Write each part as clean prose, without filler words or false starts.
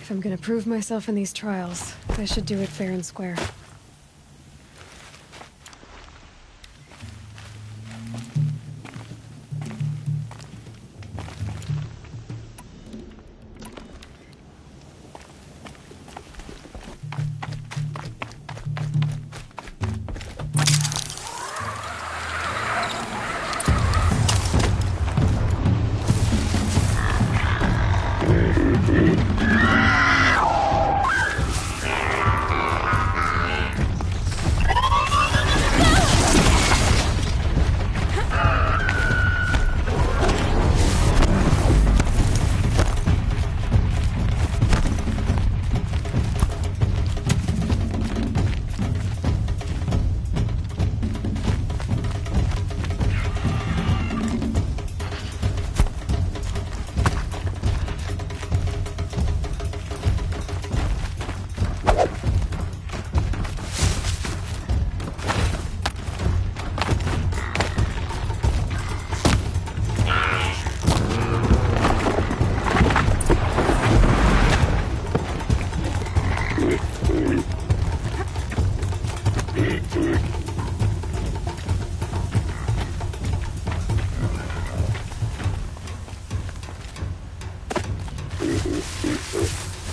If I'm gonna prove myself in these trials, I should do it fair and square.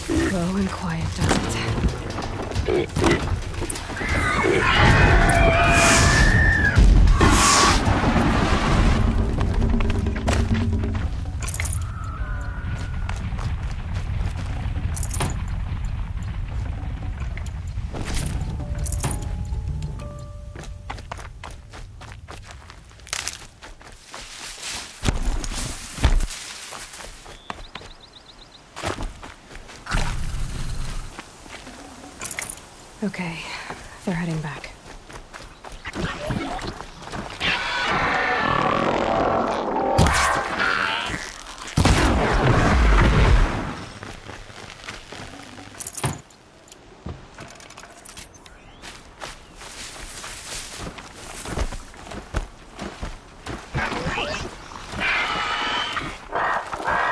Slow and quiet, darling. Okay, they're heading back.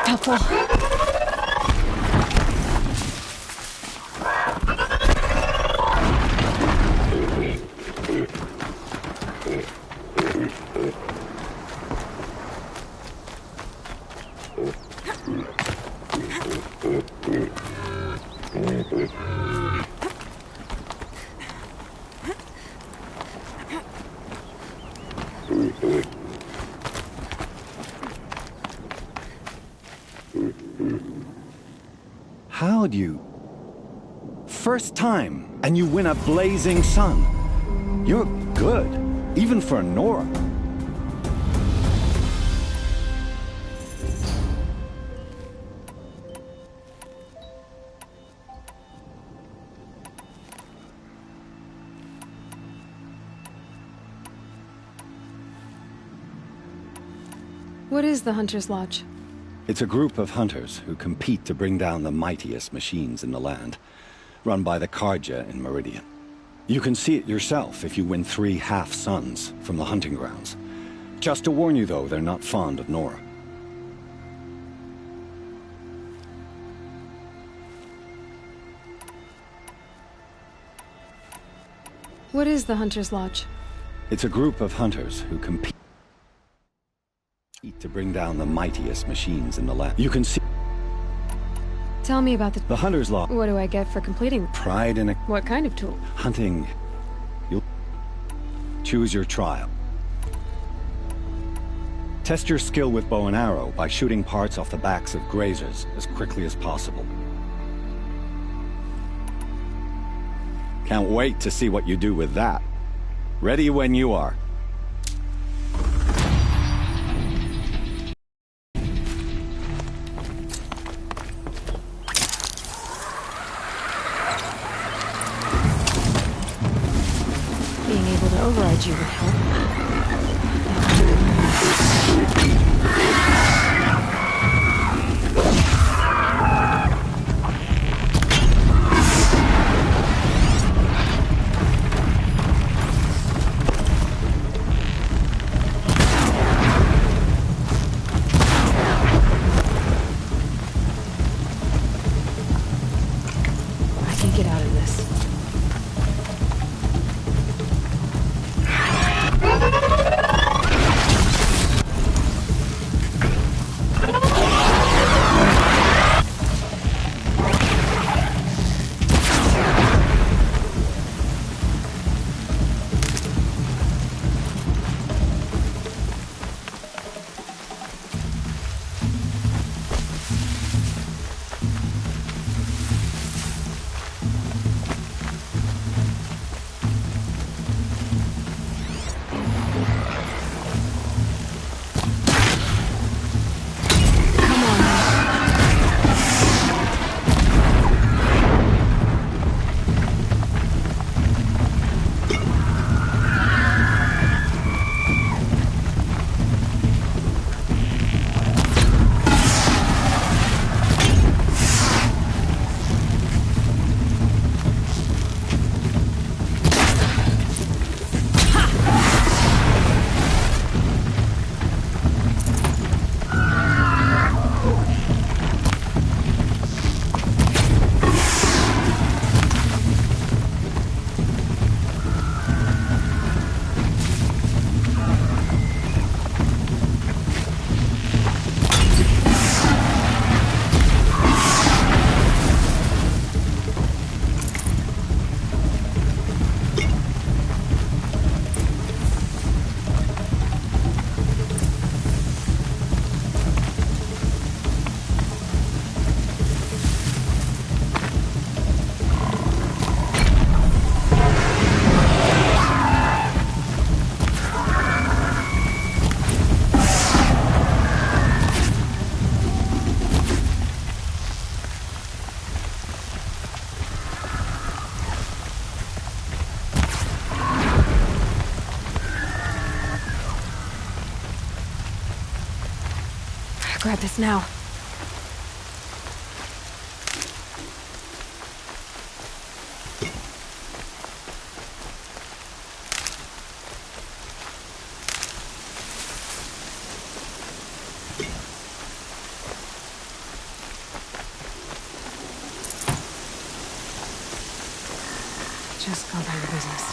Helpful. How'd you? First time, and you win a blazing sun. You're good, even for Nora. What is the Hunter's Lodge? It's a group of hunters who compete to bring down the mightiest machines in the land, run by the Carja in Meridian. You can see it yourself if you win 3 half-suns from the hunting grounds. Just to warn you, though, they're not fond of Nora. What is the Hunter's Lodge? It's a group of hunters who compete to bring down the mightiest machines in the land. You can see... Tell me about the Hunter's Lodge. What do I get for completing? Pride in a... What kind of tool? Hunting. You'll choose your trial. Test your skill with bow and arrow by shooting parts off the backs of grazers as quickly as possible. Can't wait to see what you do with that. Ready when you are. Being able to override you would help. this now. Just go about your business.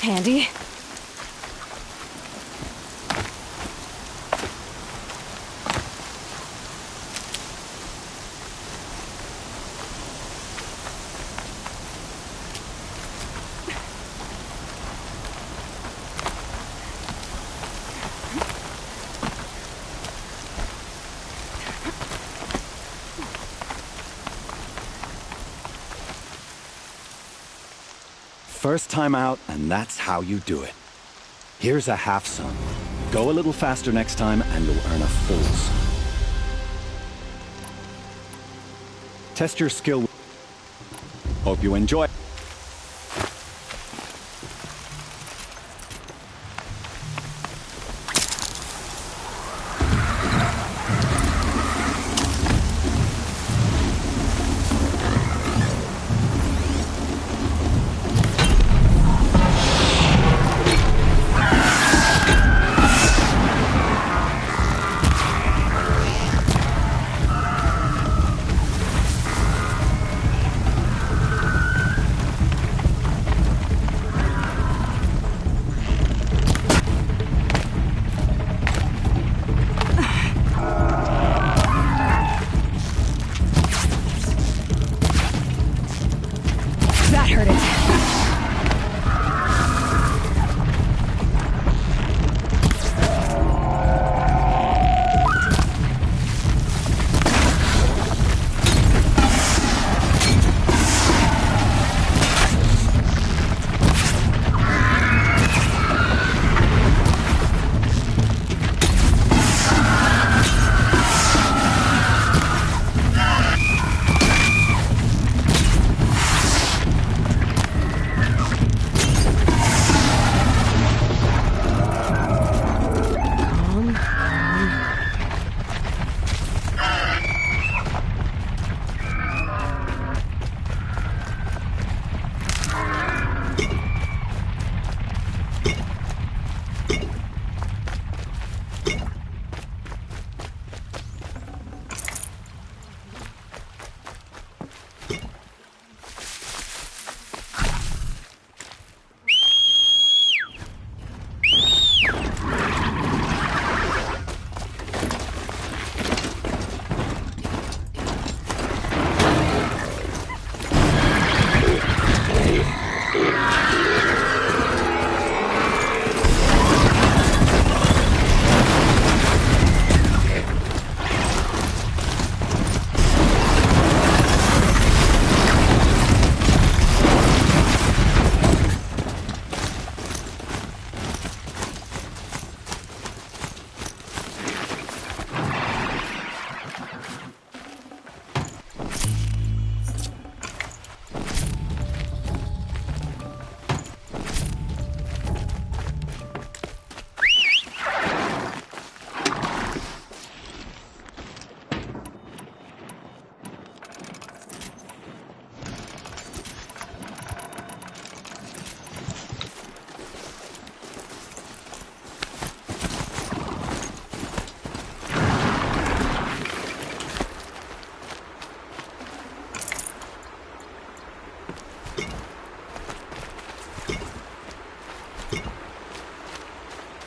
Handy. First time out, and that's how you do it. Here's a half sun. Go a little faster next time, and you'll earn a full sun. Test your skill. Hope you enjoy. That hurt it.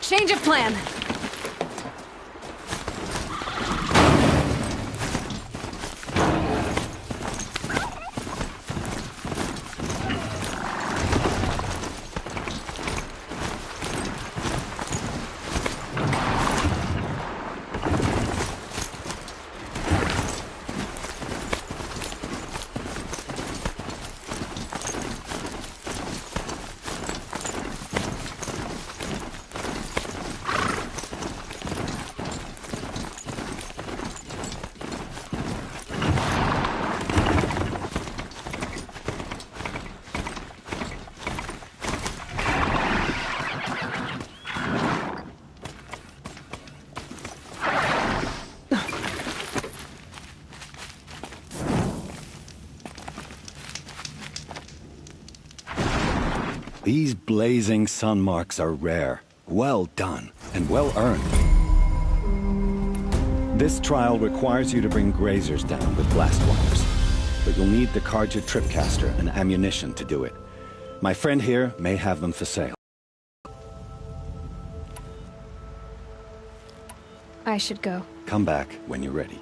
Change of plan. These blazing sun marks are rare. Well done, and well earned. This trial requires you to bring grazers down with blast wires. But you'll need the Carja Tripcaster and ammunition to do it. My friend here may have them for sale. I should go. Come back when you're ready.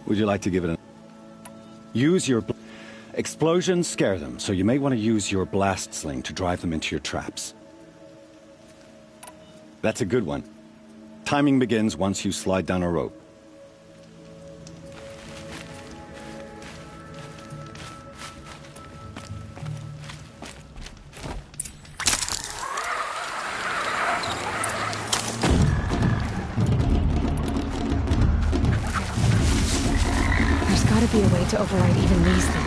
Would you like to give it an... Use your... Explosions scare them, so you may want to use your blast sling to drive them into your traps. That's a good one. Timing begins once you slide down a rope. There's gotta be a way to override even these things.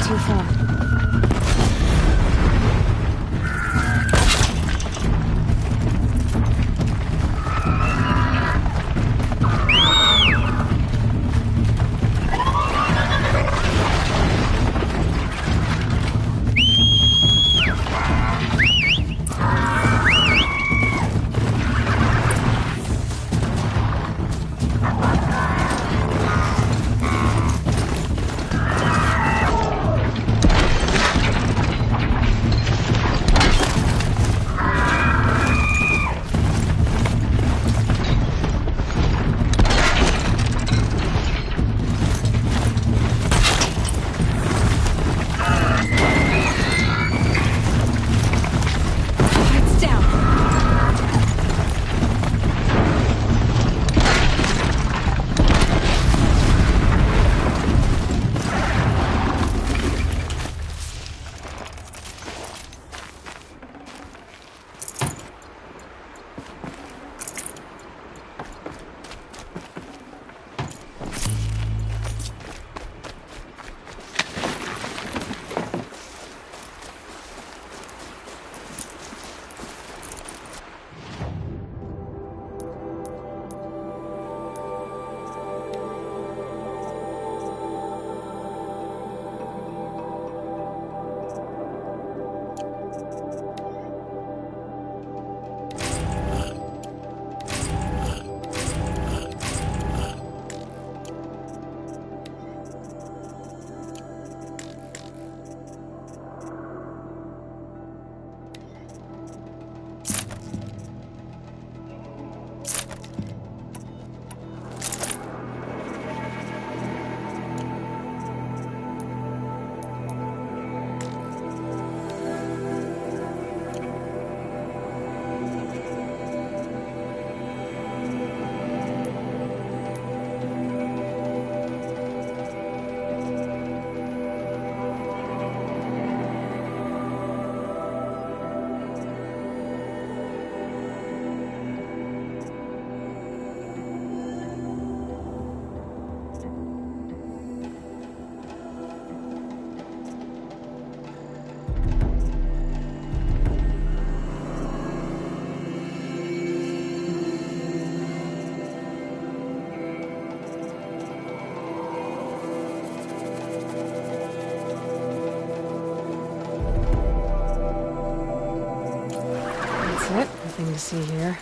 too far. It's down. That's it. Nothing to see here.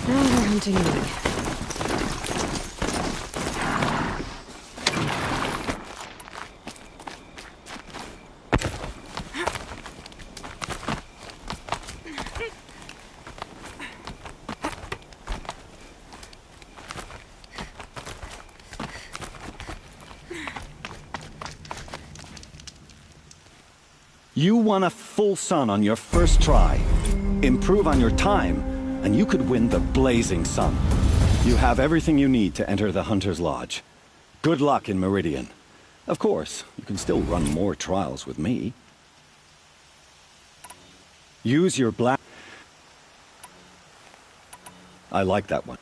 Now they're hunting me. You won a full sun on your first try. Improve on your time, and you could win the Blazing Sun. You have everything you need to enter the Hunter's Lodge. Good luck in Meridian. Of course, you can still run more trials with me. Use your black... I like that one.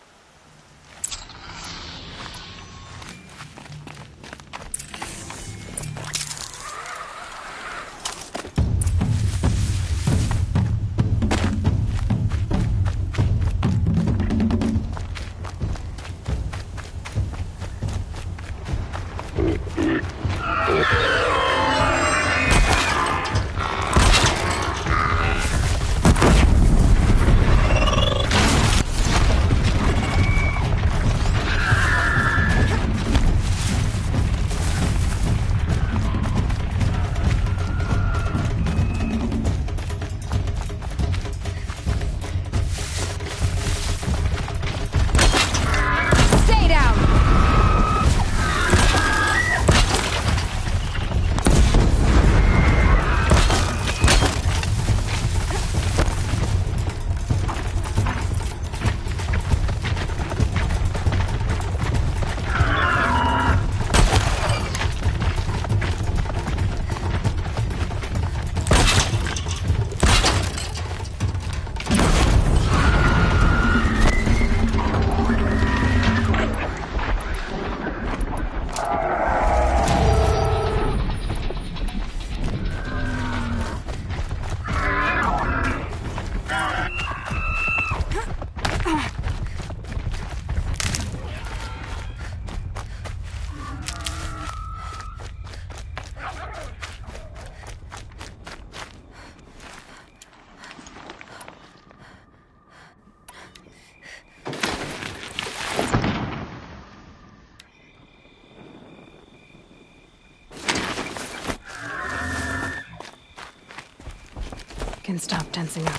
can stop tensing up.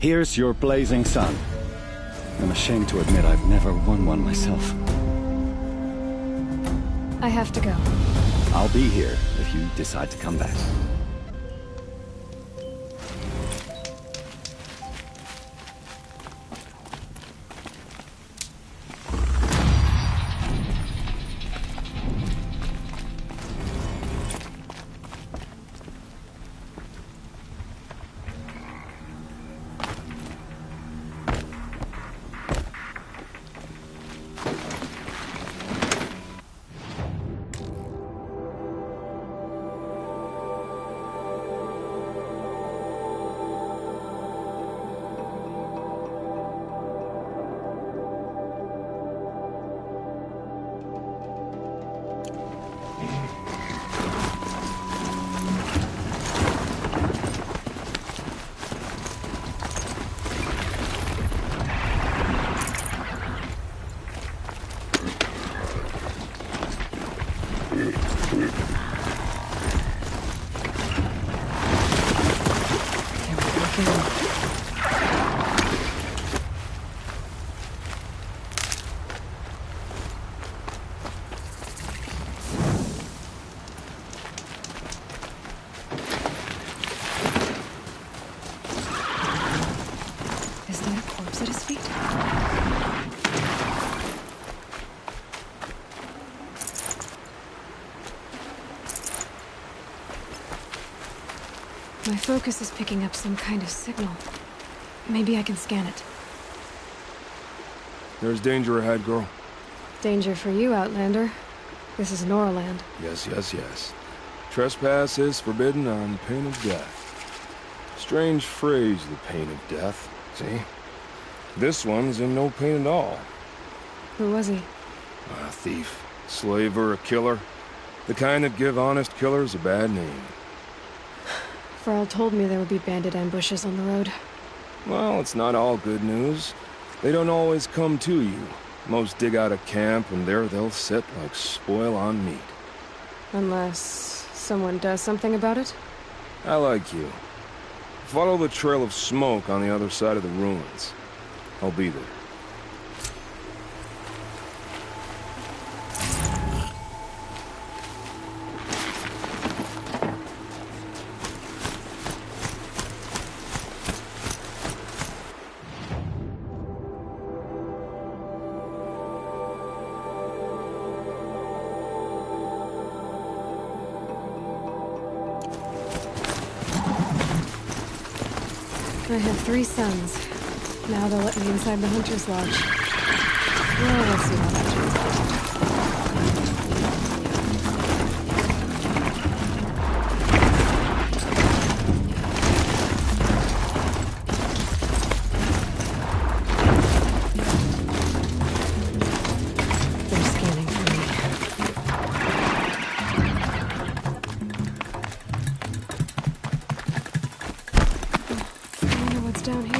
Here's your blazing sun. I'm ashamed to admit I've never won one myself. I have to go. I'll be here if you decide to come back. Is there a corpse at his feet? My focus is picking up some kind of signal. Maybe I can scan it. There's danger ahead, girl. Danger for you, Outlander. This is Noraland. Yes. Trespass is forbidden on pain of death. Strange phrase, the pain of death. See? This one's in no pain at all. Who was he? A thief, slaver, a killer. The kind that give honest killers a bad name. Farrell told me there would be bandit ambushes on the road. Well, it's not all good news. They don't always come to you. Most dig out a camp, and there they'll sit like spoil on meat. Unless someone does something about it? I like you. Follow the trail of smoke on the other side of the ruins. I'll be there. I have 3 sons. Now they'll let me inside the Hunter's Lodge. Well, we'll see how that turns out. They're scanning for me. I wonder what's down here.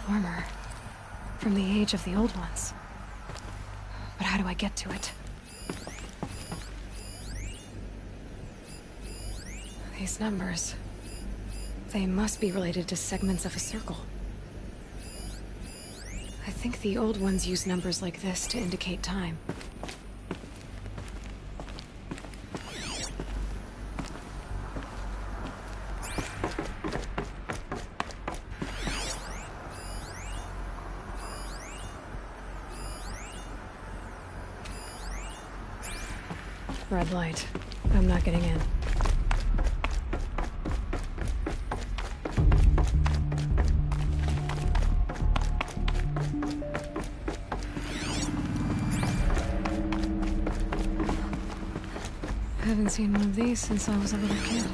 Armor. From the age of the old ones. But how do I get to it? These numbers. They must be related to segments of a circle. I think the old ones use numbers like this to indicate time. Red light. I'm not getting in. I haven't seen one of these since I was a little kid.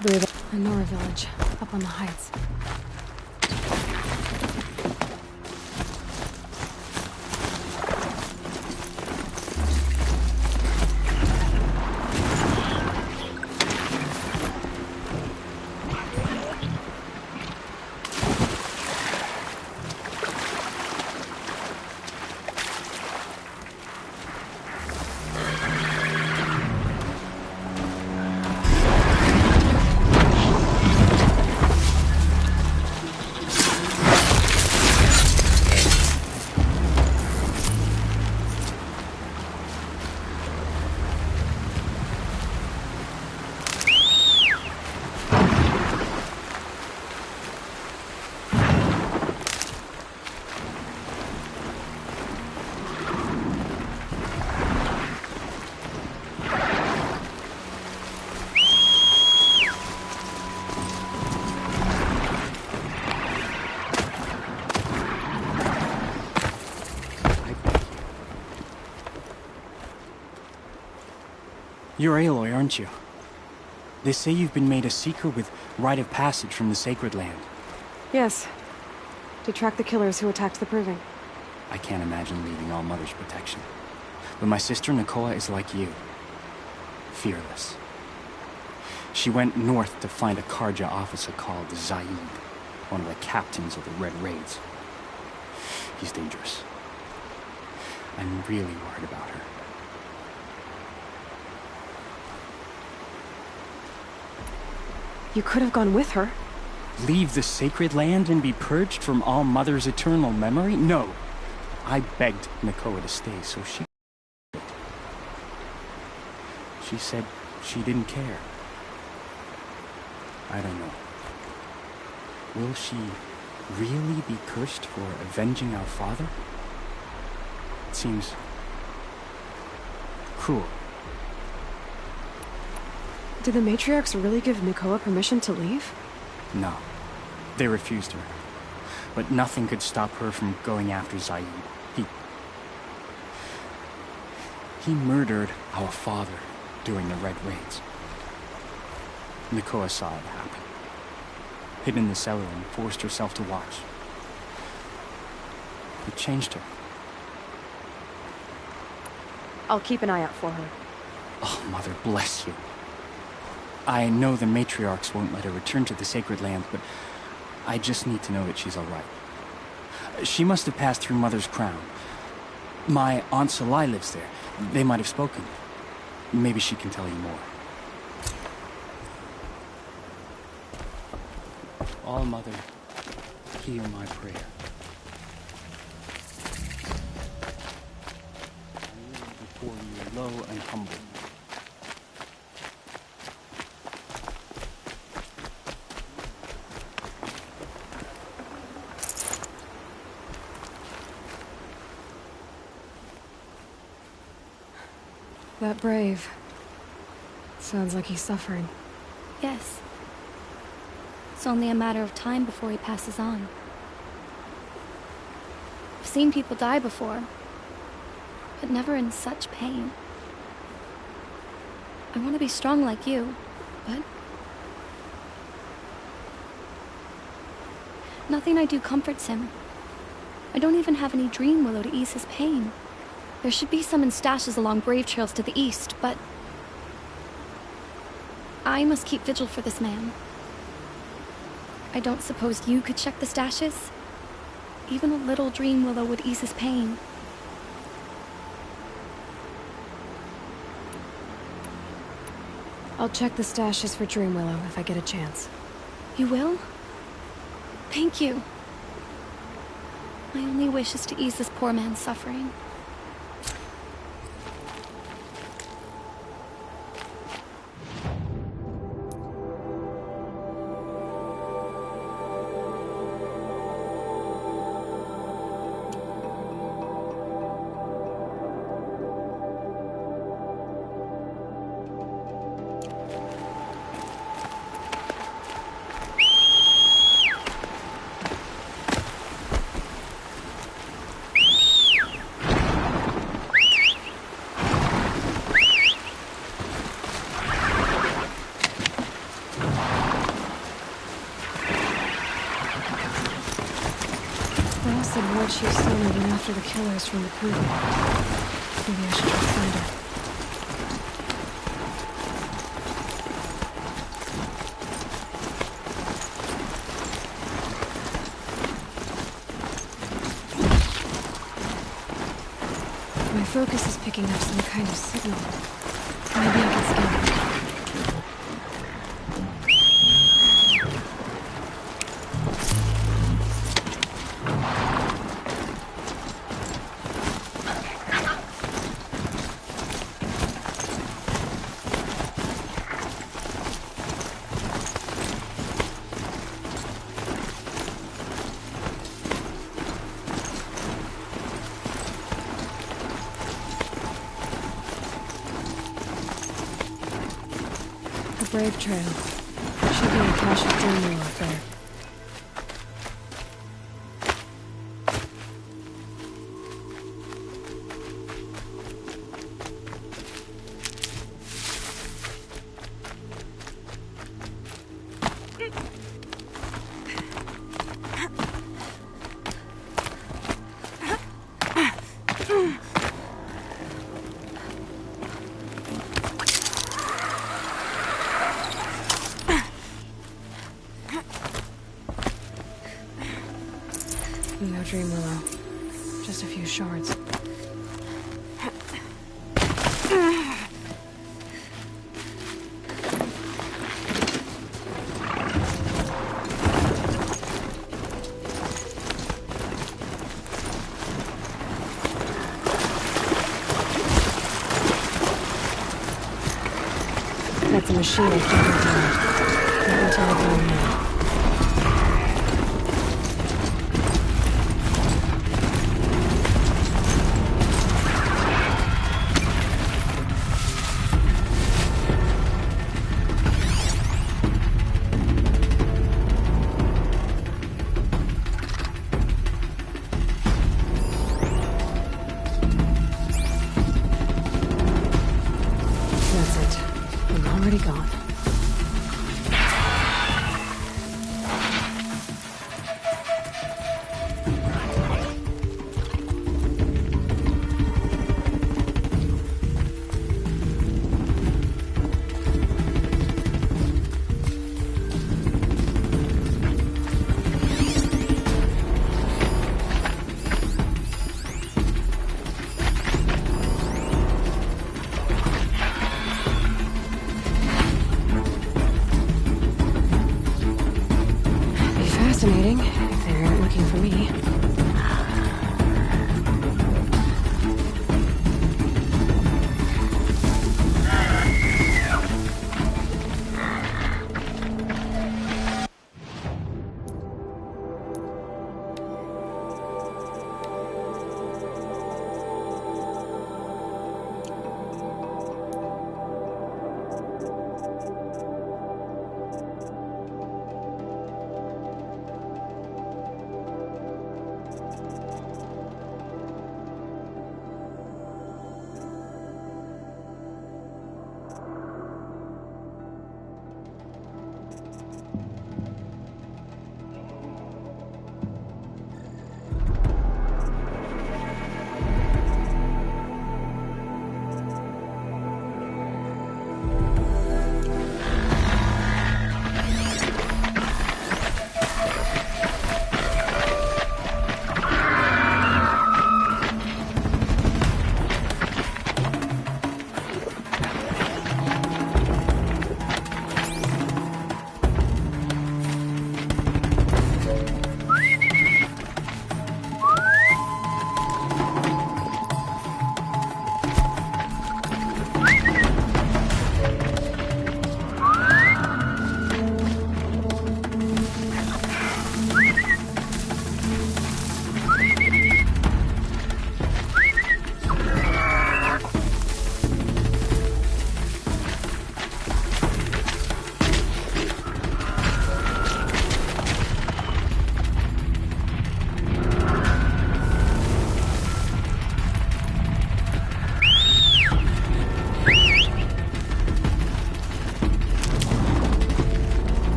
The Nora village, up on the heights. You're Aloy, aren't you? They say you've been made a seeker with rite of passage from the Sacred Land. Yes. To track the killers who attacked the Proving. I can't imagine leaving All Mother's protection. But my sister Nakoa is like you. Fearless. She went north to find a Carja officer called Zaid, one of the captains of the Red Raids. He's dangerous. I'm really worried about her. You could have gone with her. Leave the Sacred Land and be purged from All Mother's eternal memory? No. I begged Nakoa to stay, so she... She said she didn't care. I don't know. Will she really be cursed for avenging our father? It seems... cruel. Did the matriarchs really give Nakoa permission to leave? No. They refused her. But nothing could stop her from going after Zaid. He murdered our father during the Red Raids. Nakoa saw it happen. Hid in the cellar and forced herself to watch. It changed her. I'll keep an eye out for her. Oh, Mother, bless you. I know the matriarchs won't let her return to the Sacred Land, but I just need to know that she's all right. She must have passed through Mother's crown. My Aunt Salai lives there. They might have spoken. Maybe she can tell you more. All Mother, hear my prayer. I kneel before you low and humble. That brave. Sounds like he's suffering. Yes. It's only a matter of time before he passes on. I've seen people die before, but never in such pain. I want to be strong like you, but nothing I do comforts him. I don't even have any dream willow to ease his pain. There should be some in stashes along brave trails to the east, but I must keep vigil for this man. I don't suppose you could check the stashes? Even a little dream willow would ease his pain. I'll check the stashes for Dream Willow if I get a chance. You will? Thank you. My only wish is to ease this poor man's suffering. She's still moving after the killers from the Kuga. Maybe I should try to find her. My focus is picking up some kind of signal. Maybe I can scan it. Brave Trail. Should be a cache of Dream Willow up there. No Dream Willow. Just a few shards. That's a machine I can't get. Not until I go in. That's it. I'm already gone.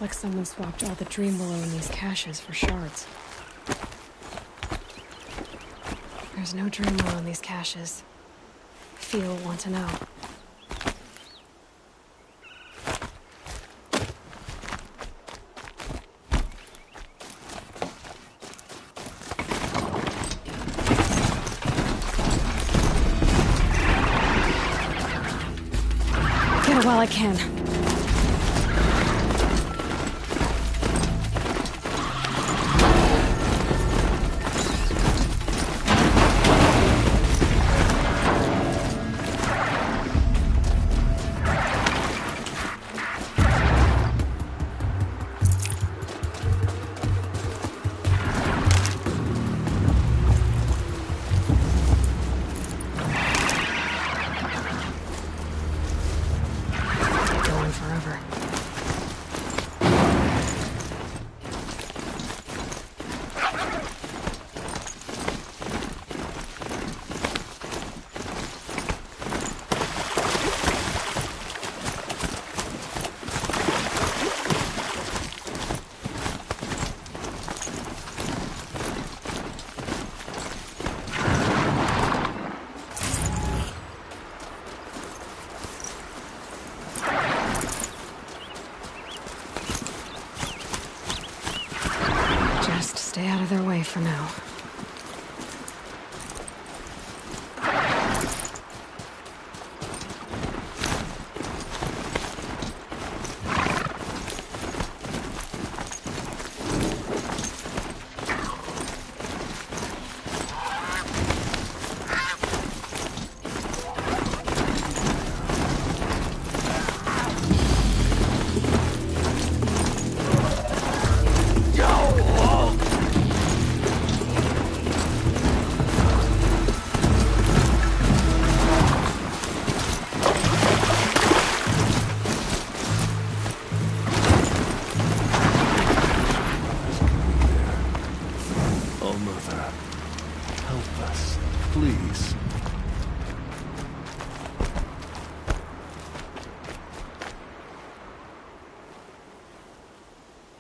Looks like someone swapped all the Dreamwillow in these caches for shards. There's no Dreamwillow in these caches. Fia will want to know. Get it while I can. Stay out of their way for now. Please.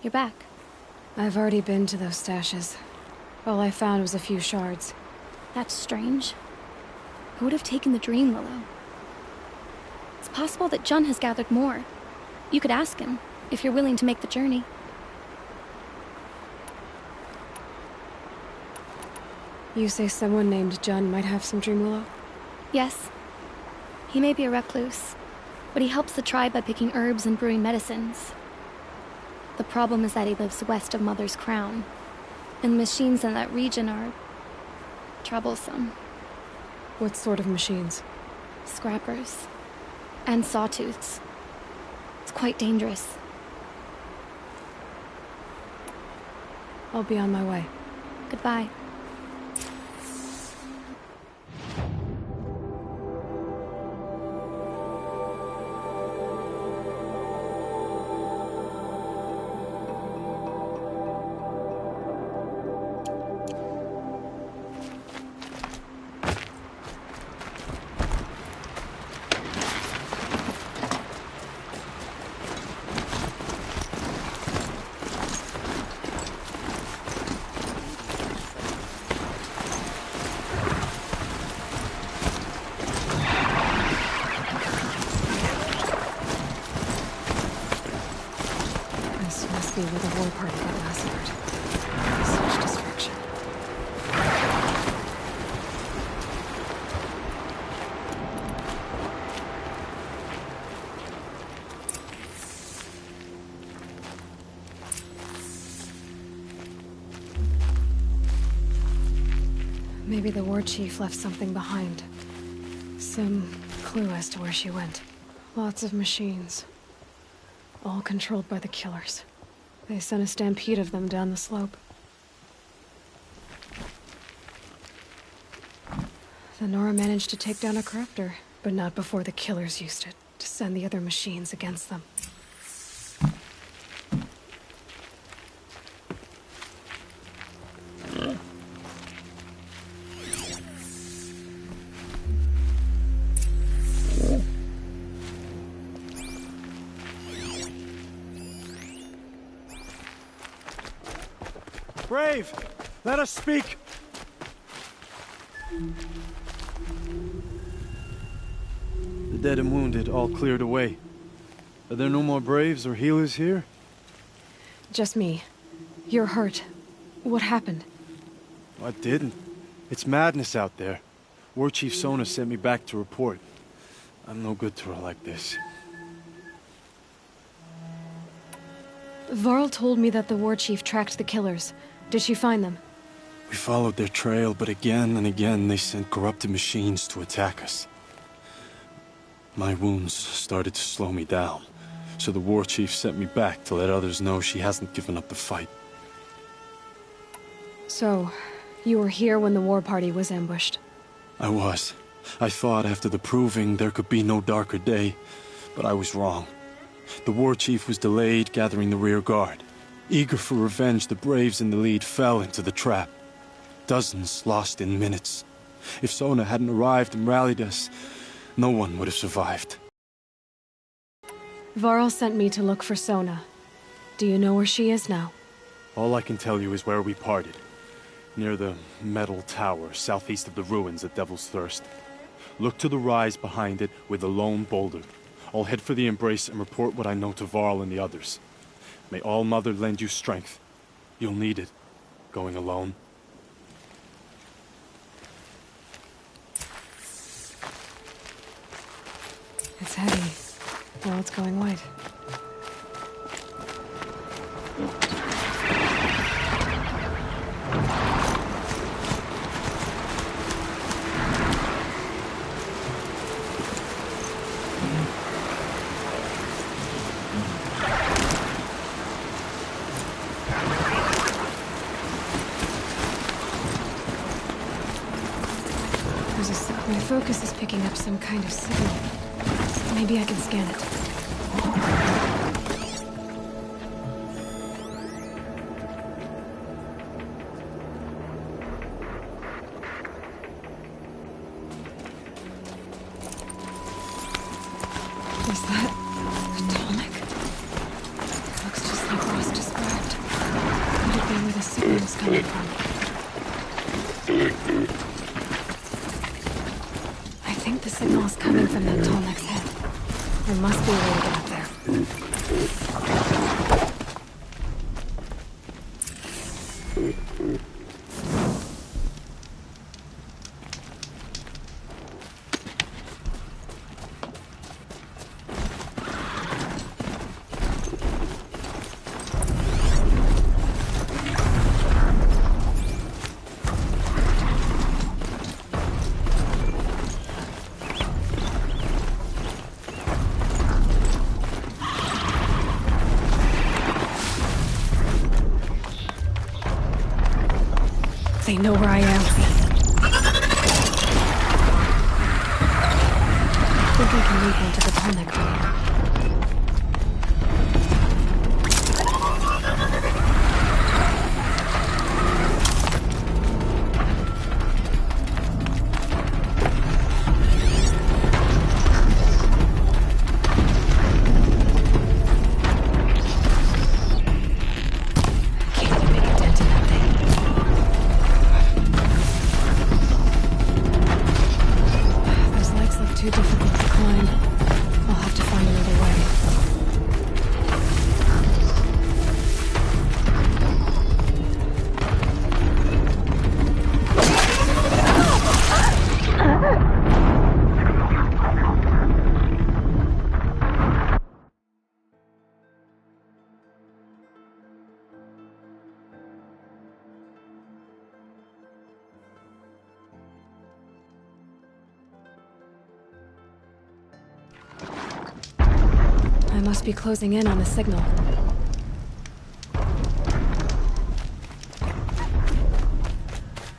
You're back. I've already been to those stashes. All I found was a few shards. That's strange. Who would have taken the Dreamwillow? It's possible that Jun has gathered more. You could ask him, if you're willing to make the journey. You say someone named Jun might have some Dreamwillow? Yes. He may be a recluse, but he helps the tribe by picking herbs and brewing medicines. The problem is that he lives west of Mother's Crown, and the machines in that region are troublesome. What sort of machines? Scrappers. And sawtooths. It's quite dangerous. I'll be on my way. Goodbye. Where the war party got massacred. Such destruction. Maybe the war chief left something behind. Some clue as to where she went. Lots of machines. All controlled by the killers. They sent a stampede of them down the slope. The Nora managed to take down a corruptor, but not before the killers used it to send the other machines against them. Brave! Let us speak! The dead and wounded all cleared away. Are there no more Braves or healers here? Just me. You're hurt. What happened? I didn't. It's madness out there. War Chief Sona sent me back to report. I'm no good to her like this. Varl told me that the war chief tracked the killers. Did she find them? We followed their trail, but again and again they sent corrupted machines to attack us. My wounds started to slow me down, so the war chief sent me back to let others know she hasn't given up the fight. So, you were here when the war party was ambushed? I was. I thought after the proving there could be no darker day, but I was wrong. The war chief was delayed gathering the rear guard. Eager for revenge, the Braves in the lead fell into the trap. Dozens lost in minutes. If Sona hadn't arrived and rallied us, no one would have survived. Varl sent me to look for Sona. Do you know where she is now? All I can tell you is where we parted. Near the metal tower, southeast of the ruins at Devil's Thirst. Look to the rise behind it with a lone boulder. I'll head for the Embrace and report what I know to Varl and the others. May All Mother lend you strength. You'll need it, going alone. It's heavy. Well, it's going white. My focus is picking up some kind of signal. Maybe I can scan it. Is that a tonic? It looks just like Ross described. Could it be where the signal's coming from? I think the signal is coming from that Tolnek's head. There must be a way to get up there. They know where I am. I think I can lead one to the Tolnek building. Too difficult to climb. I'll have to find another way. I must be closing in on the signal.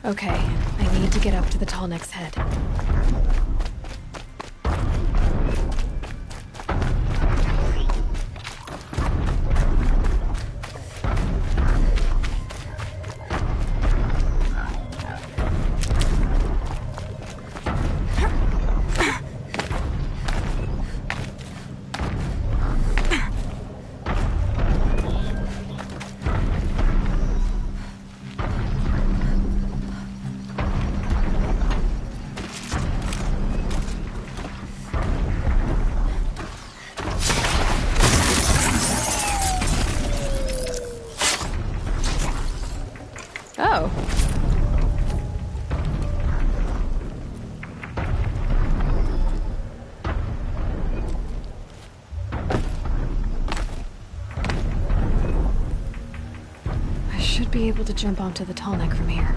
Okay, I need to get up to the Tolnek's head. Oh. I should be able to jump onto the tall neck from here.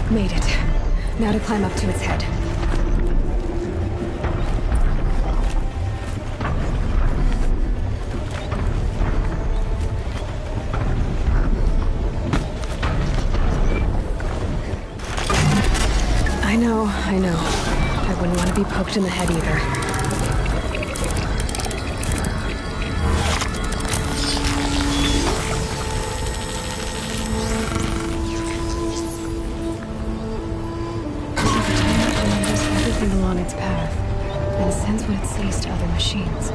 Made it. Now to climb up to its head. I know. I wouldn't want to be poked in the head either. Along its path, and sends what it sees to other machines.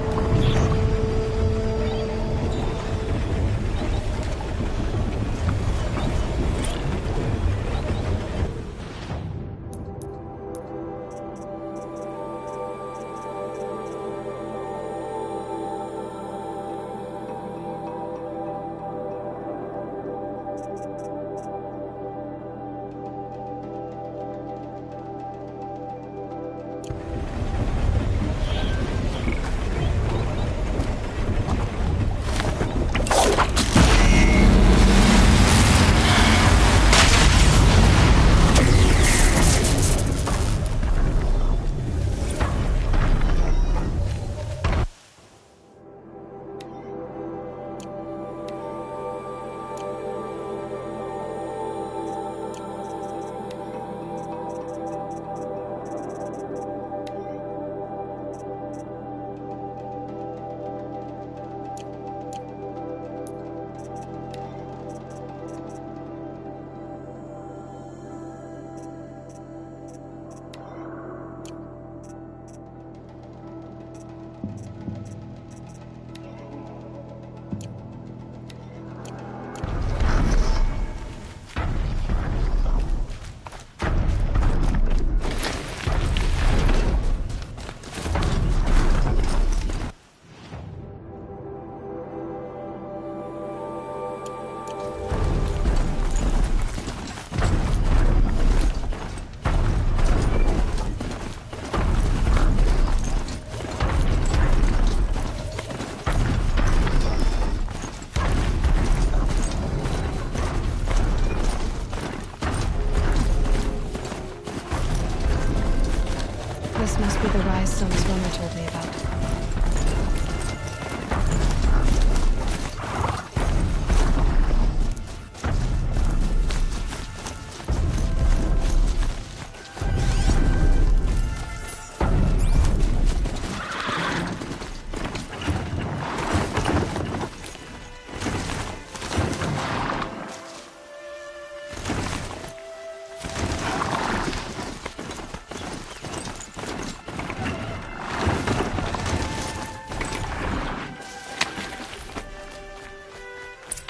This must be the rise some swimmer told me about.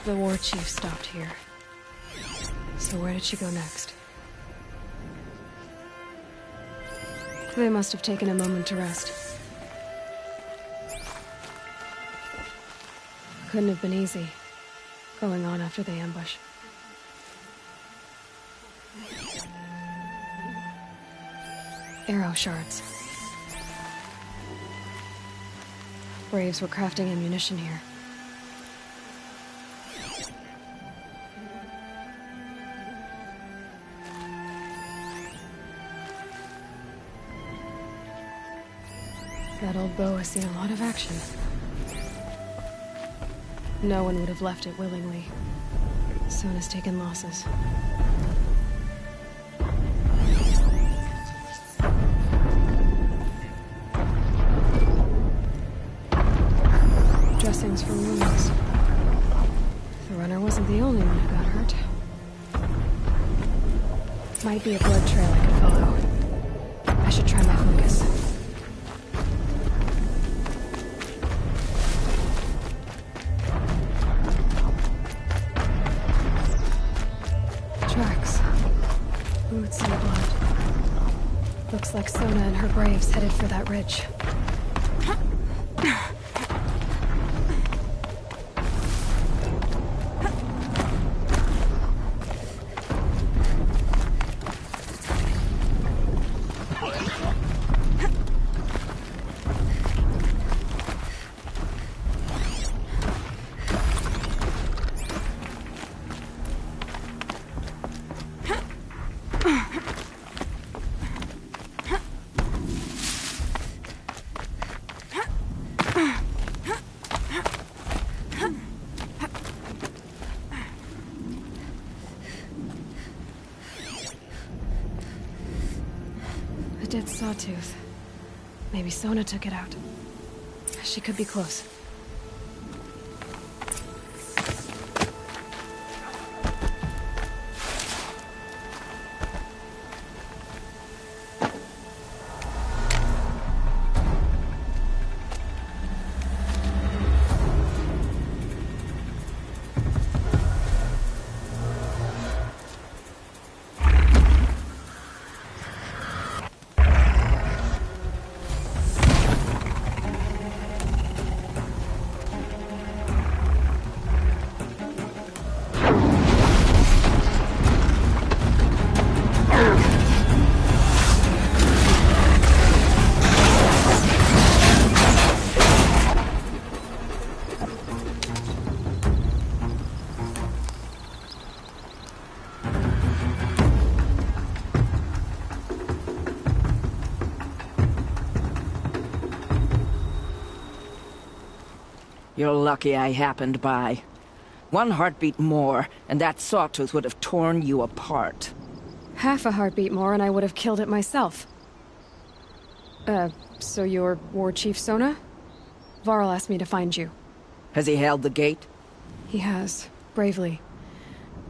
The war chief stopped here. So where did she go next? They must have taken a moment to rest. Couldn't have been easy. going on after the ambush. Arrow shards. Braves were crafting ammunition here. That old bow has seen a lot of action. No one would have left it willingly. Sona's taken losses. Dressings from wounds. The runner wasn't the only one who got hurt. Might be a blood trail I could follow. I should try my focus. Tracks. Boots and blood. Looks like Sona and her braves headed for that ridge. Dead sawtooth. Maybe Sona took it out. She could be close. You're lucky I happened by. One heartbeat more, and that sawtooth would have torn you apart. Half a heartbeat more and I would have killed it myself. So you're War Chief Sona? Varl asked me to find you. Has he held the gate? He has, bravely.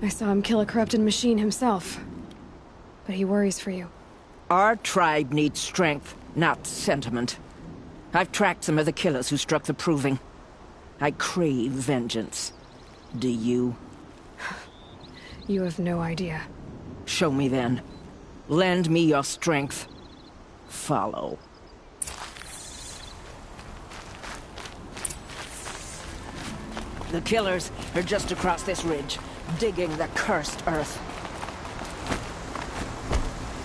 I saw him kill a corrupted machine himself. But he worries for you. Our tribe needs strength, not sentiment. I've tracked some of the killers who struck the Proving. I crave vengeance. Do you? You have no idea. Show me then. Lend me your strength. Follow. The killers are just across this ridge, digging the cursed earth.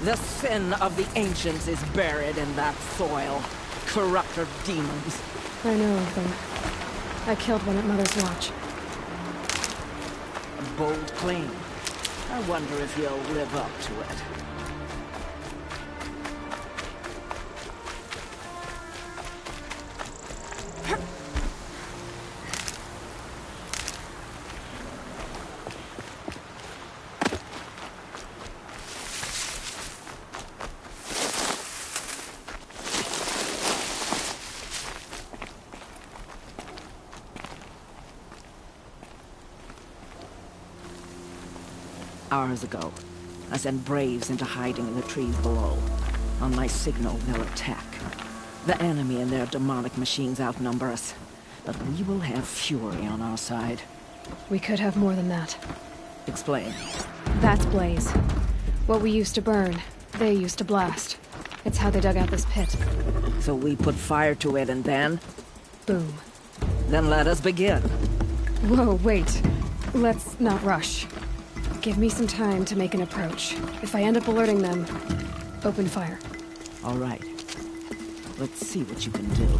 The sin of the ancients is buried in that soil. Corrupter demons. I know of them. I killed one at Mother's Watch. A bold claim. I wonder if you'll live up to it. Hours ago, I sent Braves into hiding in the trees below. On my signal, they'll attack. The enemy and their demonic machines outnumber us, but we will have fury on our side. We could have more than that. Explain. That's Blaze. What we used to burn, they used to blast. It's how they dug out this pit. So we put fire to it and then? Boom. Then let us begin. Whoa, wait. Let's not rush. Give me some time to make an approach. If I end up alerting them, open fire. All right. Let's see what you can do.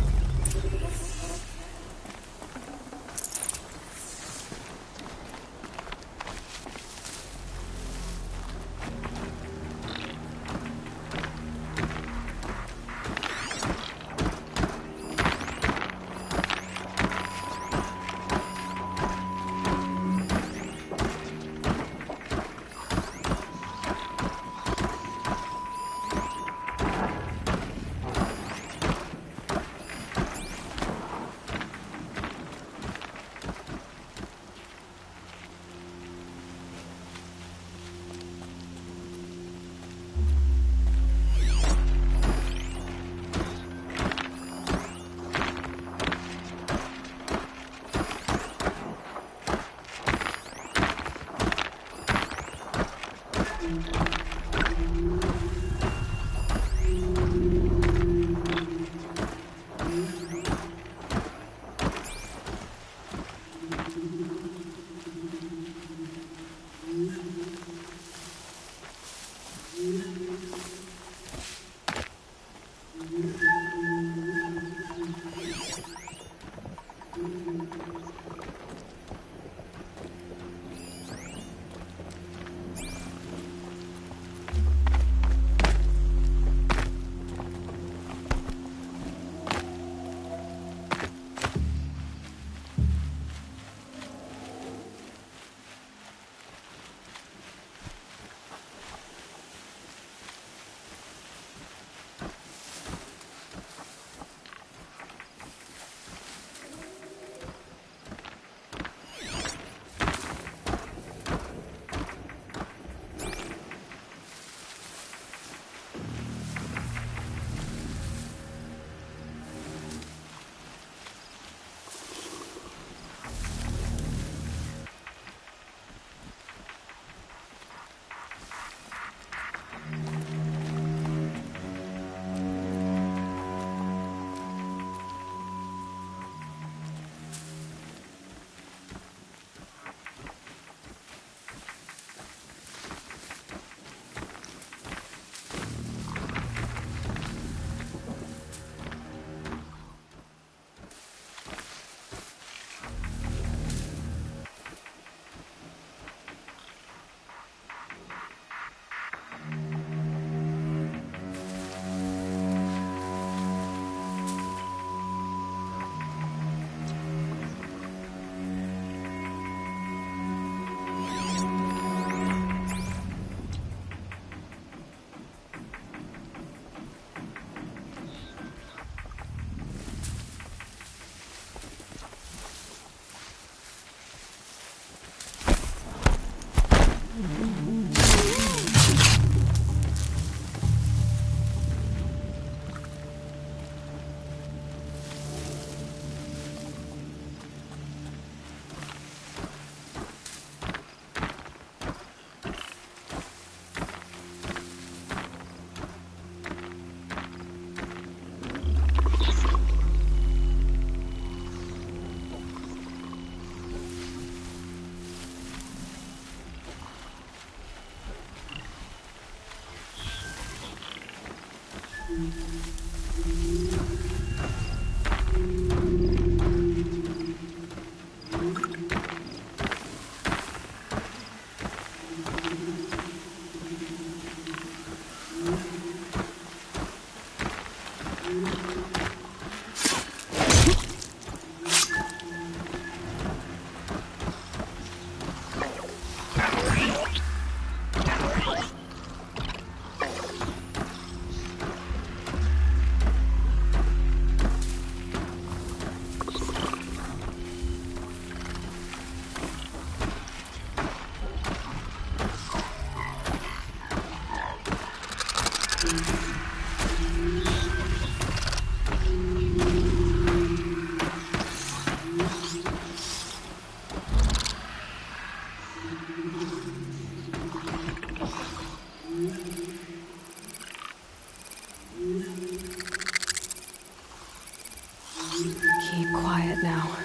Keep quiet now.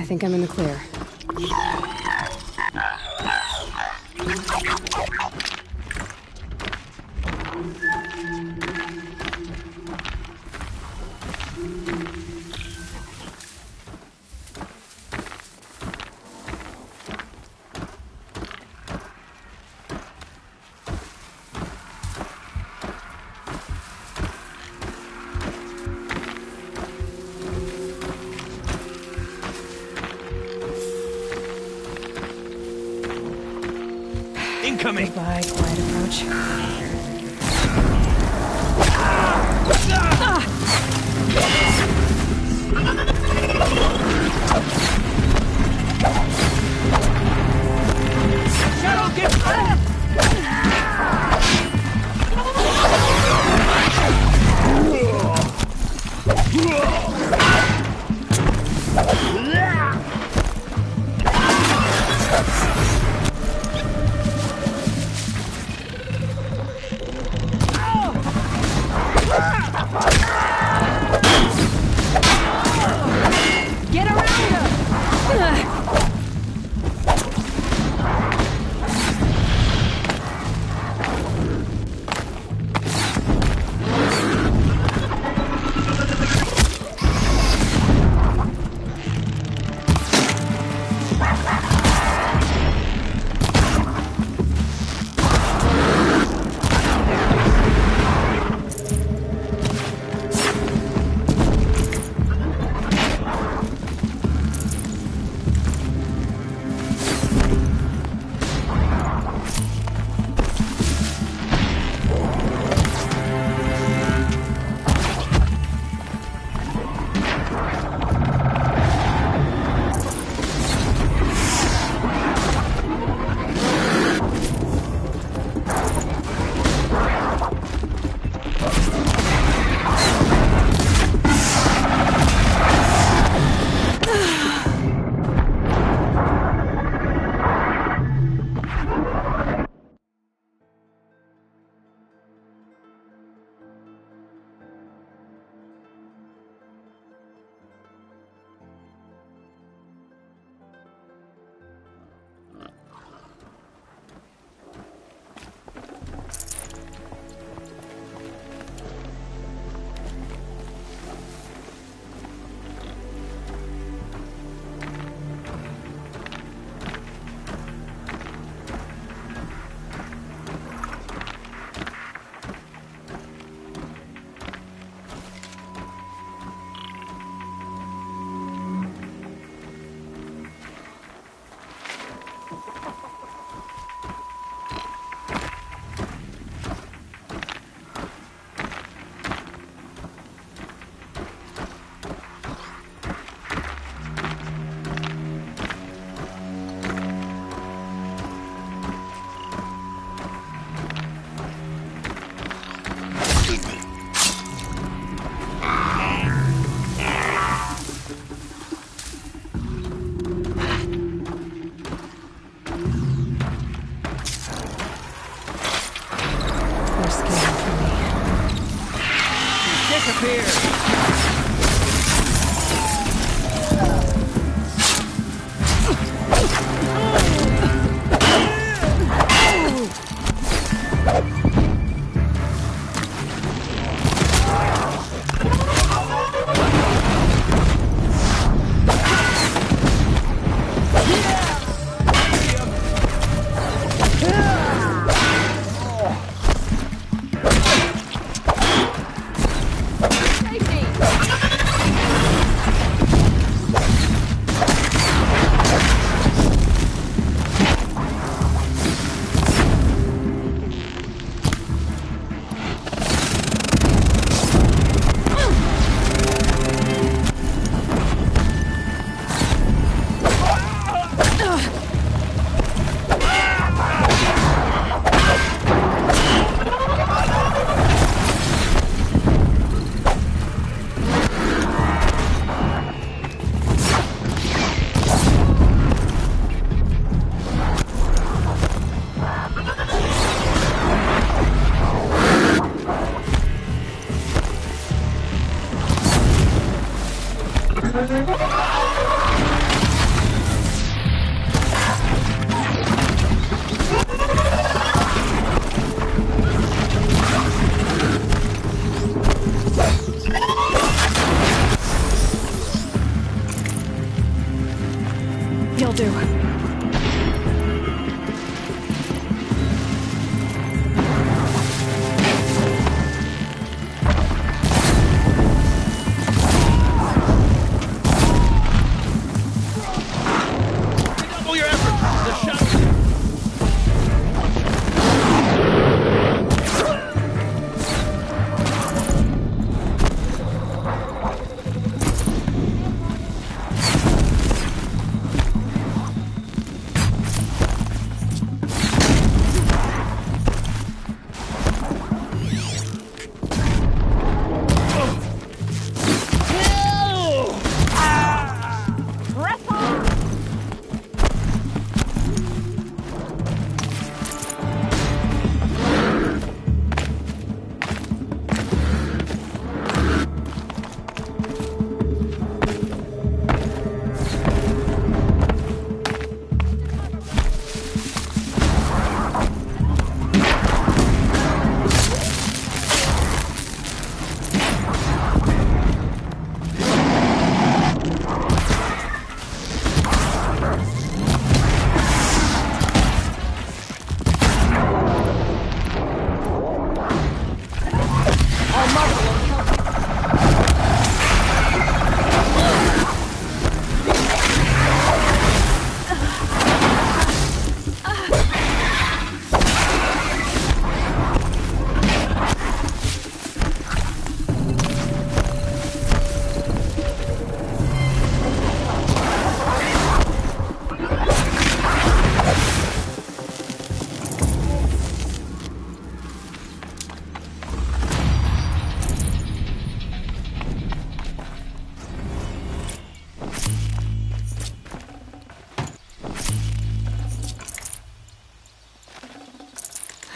think I'm in the clear. Incoming! Goodbye, quiet approach. Shadow, get Get around her!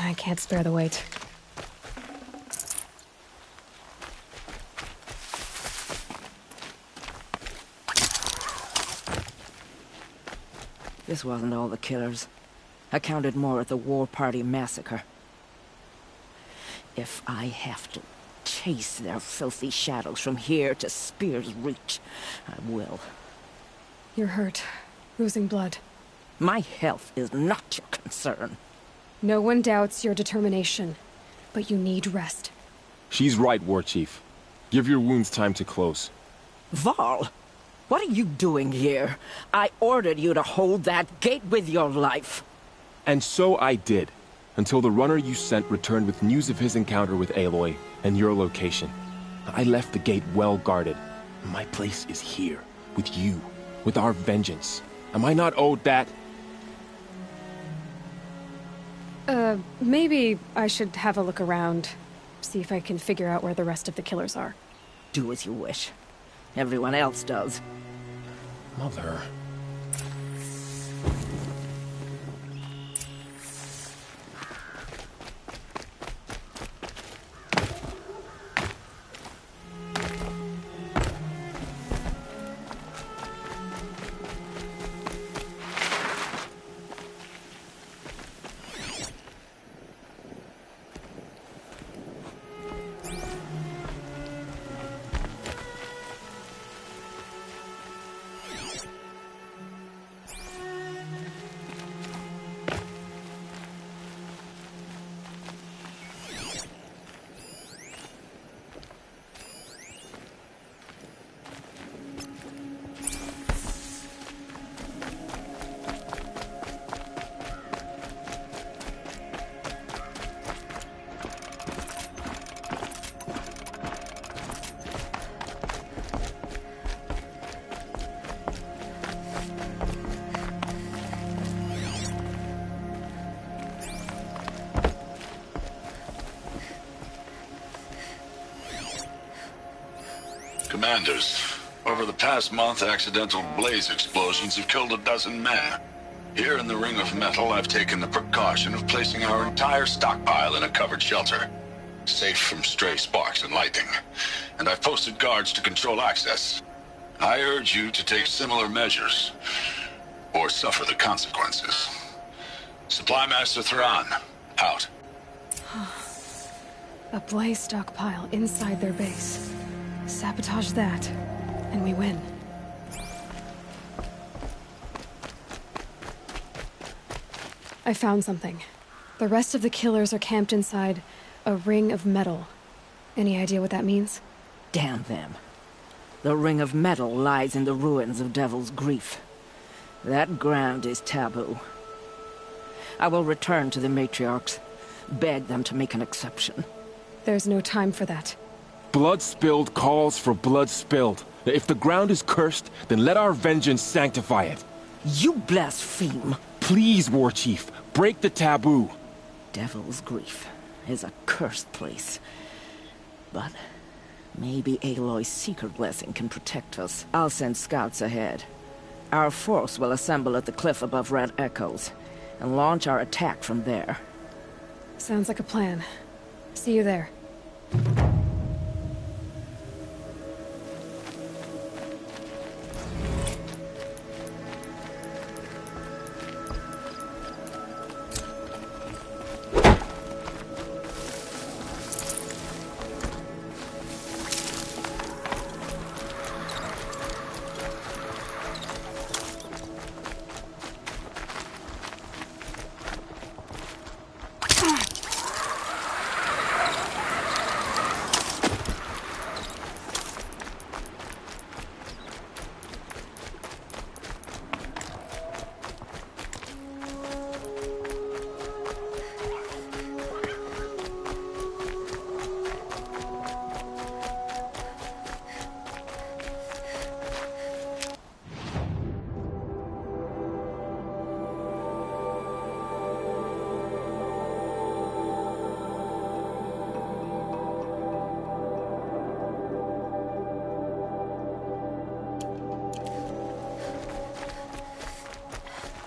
I can't spare the weight. This wasn't all the killers. I counted more at the War Party massacre. If I have to chase their filthy shadows from here to Spear's Reach, I will. You're hurt. Losing blood. My health is not your concern. No one doubts your determination, but you need rest. She's right, War Chief. Give your wounds time to close. Varl, what are you doing here? I ordered you to hold that gate with your life. And so I did, until the runner you sent returned with news of his encounter with Aloy and your location. I left the gate well guarded. My place is here, with you, with our vengeance. Am I not owed that? Maybe I should have a look around. See if I can figure out where the rest of the killers are. Do as you wish. Everyone else does. Mother... Commanders, over the past month, accidental blaze explosions have killed a dozen men. Here in the Ring of Metal, I've taken the precaution of placing our entire stockpile in a covered shelter, safe from stray sparks and lightning, and I've posted guards to control access. I urge you to take similar measures, or suffer the consequences. Supply Master Thrawn, out. A blaze stockpile inside their base. Sabotage that, and we win. I found something. The rest of the killers are camped inside a ring of metal. Any idea what that means? Damn them. The Ring of Metal lies in the ruins of Devil's Grief. That ground is taboo. I will return to the matriarchs, beg them to make an exception. There's no time for that. Blood spilled calls for blood spilled. If the ground is cursed, then let our vengeance sanctify it. You blaspheme! Please, War Chief, break the taboo. Devil's Grief is a cursed place. But maybe Aloy's secret blessing can protect us. I'll send scouts ahead. Our force will assemble at the cliff above Red Echoes, and launch our attack from there. Sounds like a plan. See you there.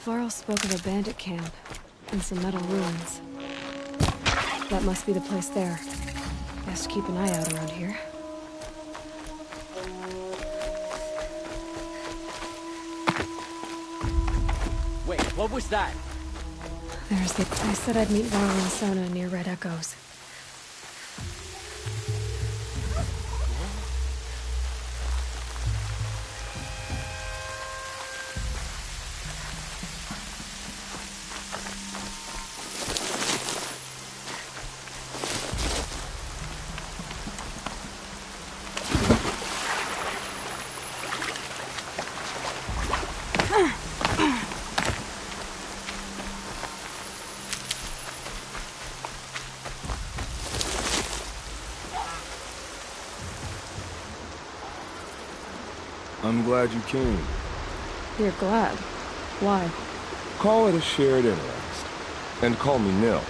Varl spoke of a bandit camp and some metal ruins. That must be the place there. Best keep an eye out around here. Wait, what was that? There's the... I said I'd meet Varl and Sona near Red Echoes. I'm glad you came. You're glad. Why? Call it a shared interest. And call me Nil.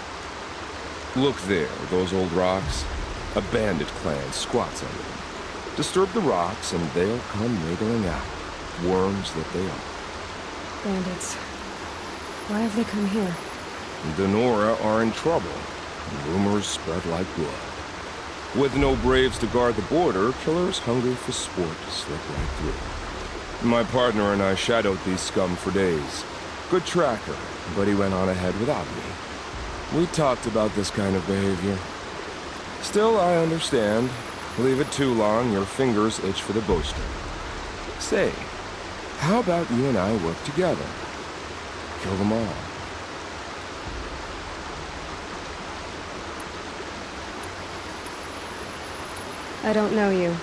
Look there, those old rocks. A bandit clan squats under them. Disturb the rocks and they'll come wriggling out. Worms that they are. Bandits. Why have they come here? The Nora are in trouble. Rumors spread like blood. With no braves to guard the border, killers hungry for sport slip right through. My partner and I shadowed these scum for days. Good tracker, but he went on ahead without me. We talked about this kind of behavior. Still, I understand. Leave it too long, your fingers itch for the bowstring. Say, how about you and I work together? Kill them all. I don't know you,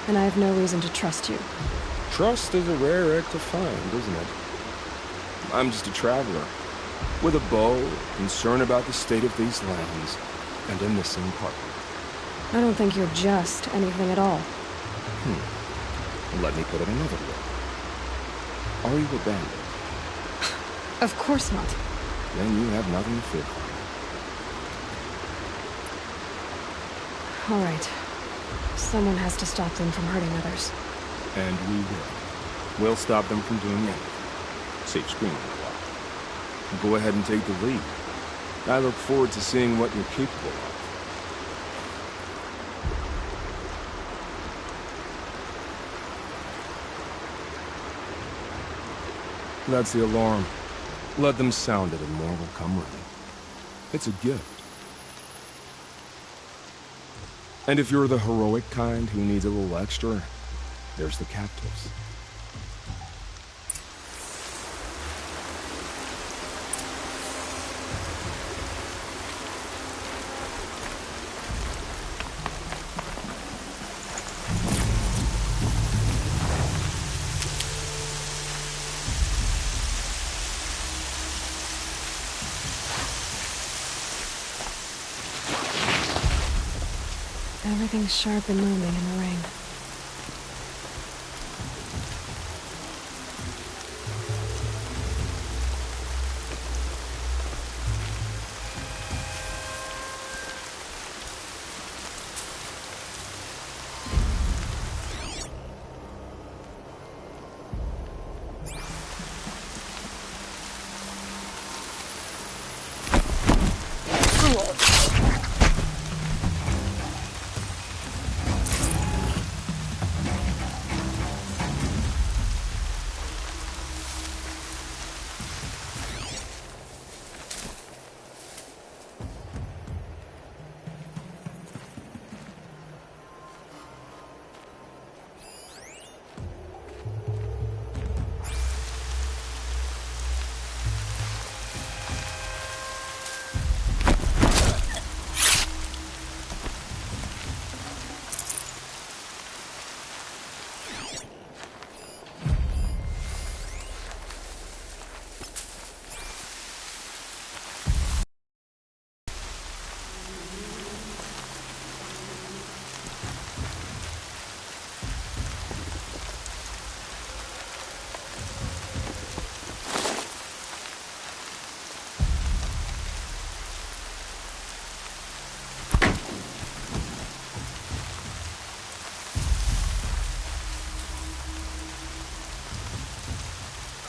and I have no reason to trust you. Trust is a rare egg to find, isn't it? I'm just a traveler, with a bow, concerned about the state of these lands, and a missing partner. I don't think you're just anything at all. Let me put it another way. Are you a bandit? Of course not. Then you have nothing to fear. All right. Someone has to stop them from hurting others. And we will. We'll stop them from doing anything. Safe screening a while. Go ahead and take the lead. I look forward to seeing what you're capable of. That's the alarm. Let them sound it and more will come running. It's a gift. And if you're the heroic kind who needs a little extra, there's the captives. Everything's sharp and looming in the rain.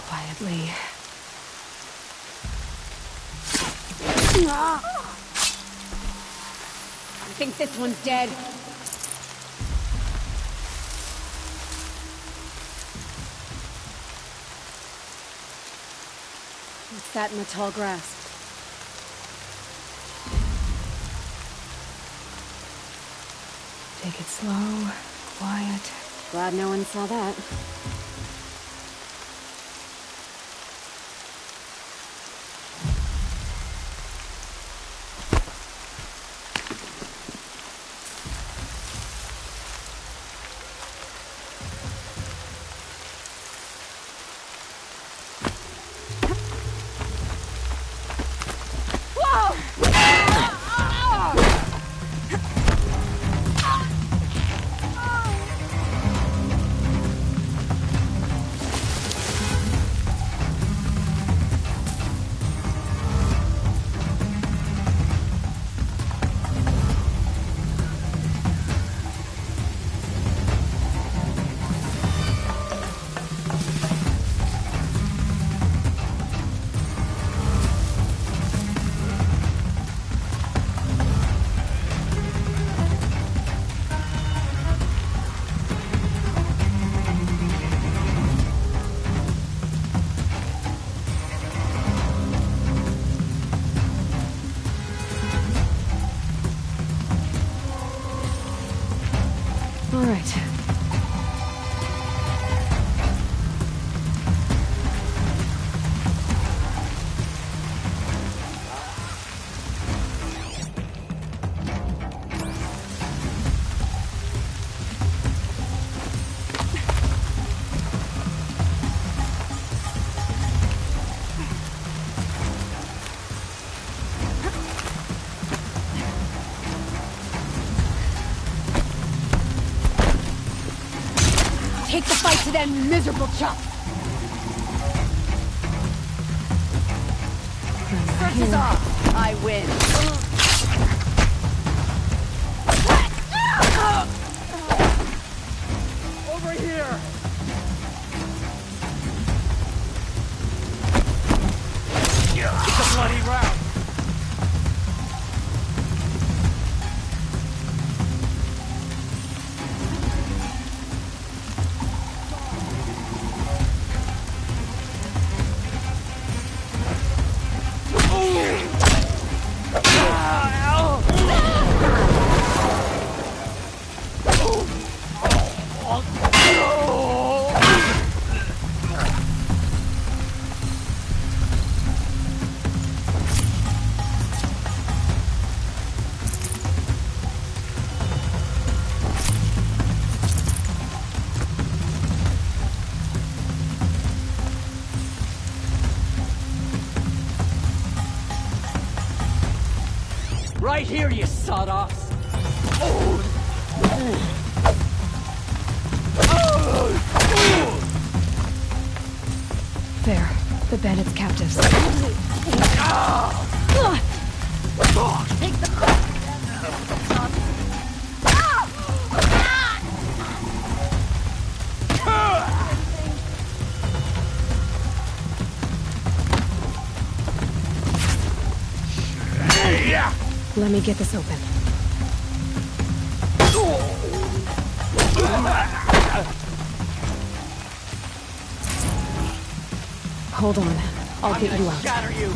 Quietly. think this one's dead. What's that in the tall grass? Take it slow, quiet. Glad no one saw that. All right. Take the fight to them, you miserable chump! Search is off. I win. Over here! It's a bloody round! Right here, you sawed-offs! There. The bandits' captives. Take the Let me get this open. Hold on. I'll get you out. Shatter you!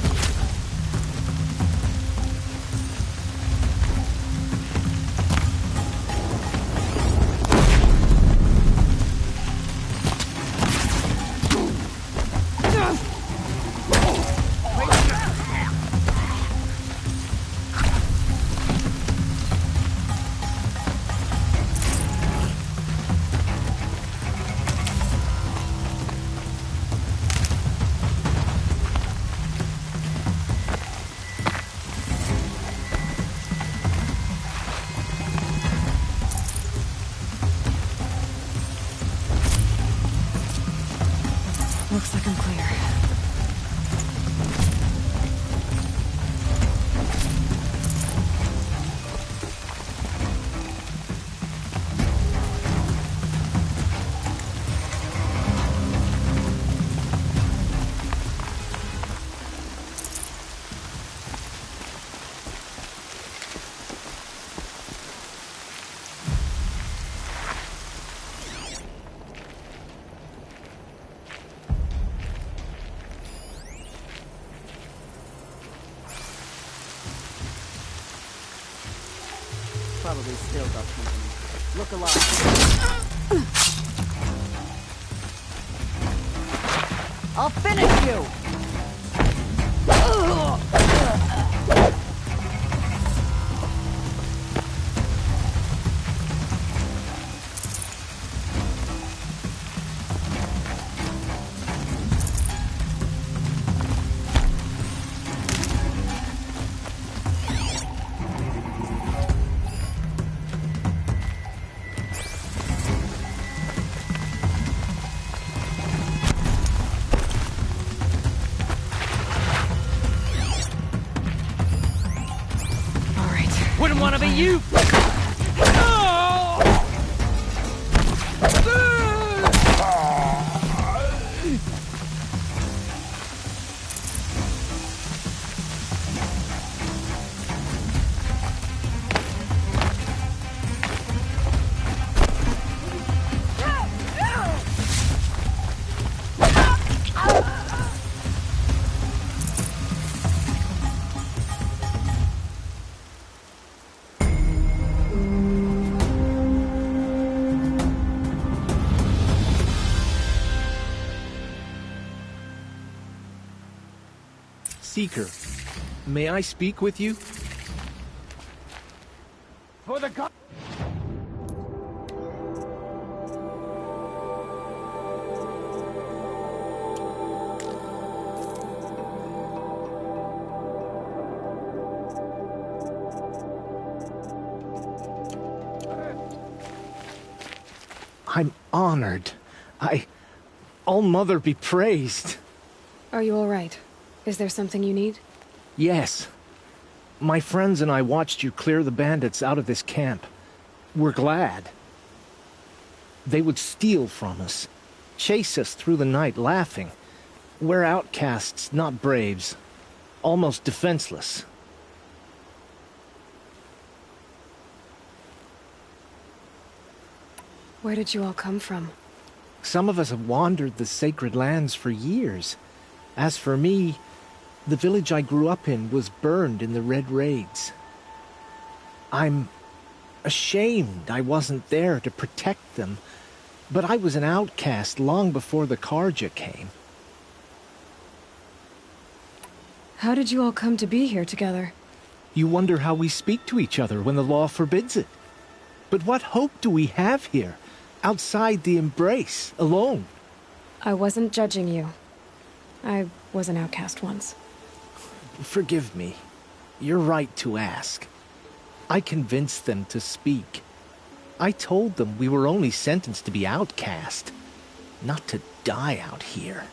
Probably still got company. Look alive. I'll finish you! Wouldn't want to be you! Seeker, may I speak with you? For the god! I'm honored. All-Mother be praised. Are you all right? Is there something you need? Yes. My friends and I watched you clear the bandits out of this camp. We're glad. They would steal from us, chase us through the night laughing. We're outcasts, not braves. Almost defenseless. Where did you all come from? Some of us have wandered the sacred lands for years. As for me, the village I grew up in was burned in the Red Raids. I'm ashamed I wasn't there to protect them, but I was an outcast long before the Carja came. How did you all come to be here together? You wonder how we speak to each other when the law forbids it. But what hope do we have here, outside the embrace, alone? I wasn't judging you. I was an outcast once. Forgive me. You're right to ask. I convinced them to speak. I told them we were only sentenced to be outcast, not to die out here.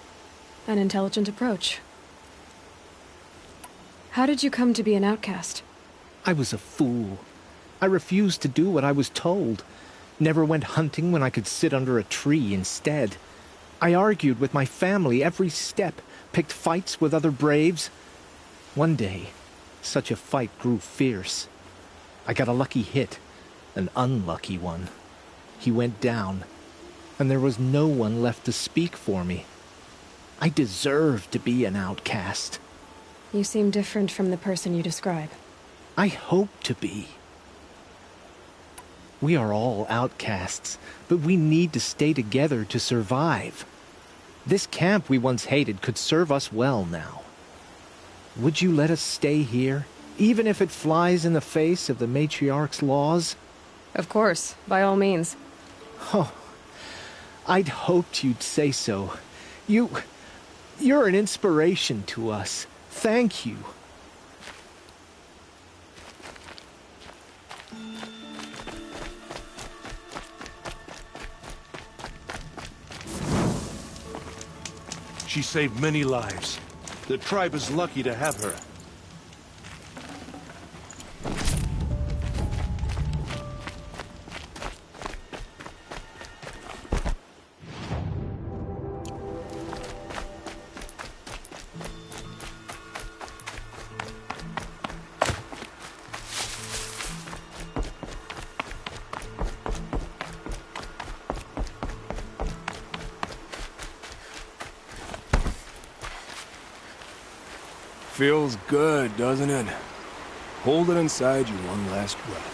An intelligent approach. How did you come to be an outcast? I was a fool. I refused to do what I was told. Never went hunting when I could sit under a tree instead. I argued with my family every step, picked fights with other braves. One day, such a fight grew fierce. I got a lucky hit, an unlucky one. He went down, and there was no one left to speak for me. I deserved to be an outcast. You seem different from the person you describe. I hope to be. We are all outcasts, but we need to stay together to survive. This camp we once hated could serve us well now. Would you let us stay here, even if it flies in the face of the Matriarch's laws? Of course, by all means. Oh, I'd hoped you'd say so. You're an inspiration to us. Thank you. She saved many lives. The tribe is lucky to have her. Feels good, doesn't it? Hold it inside you one last breath.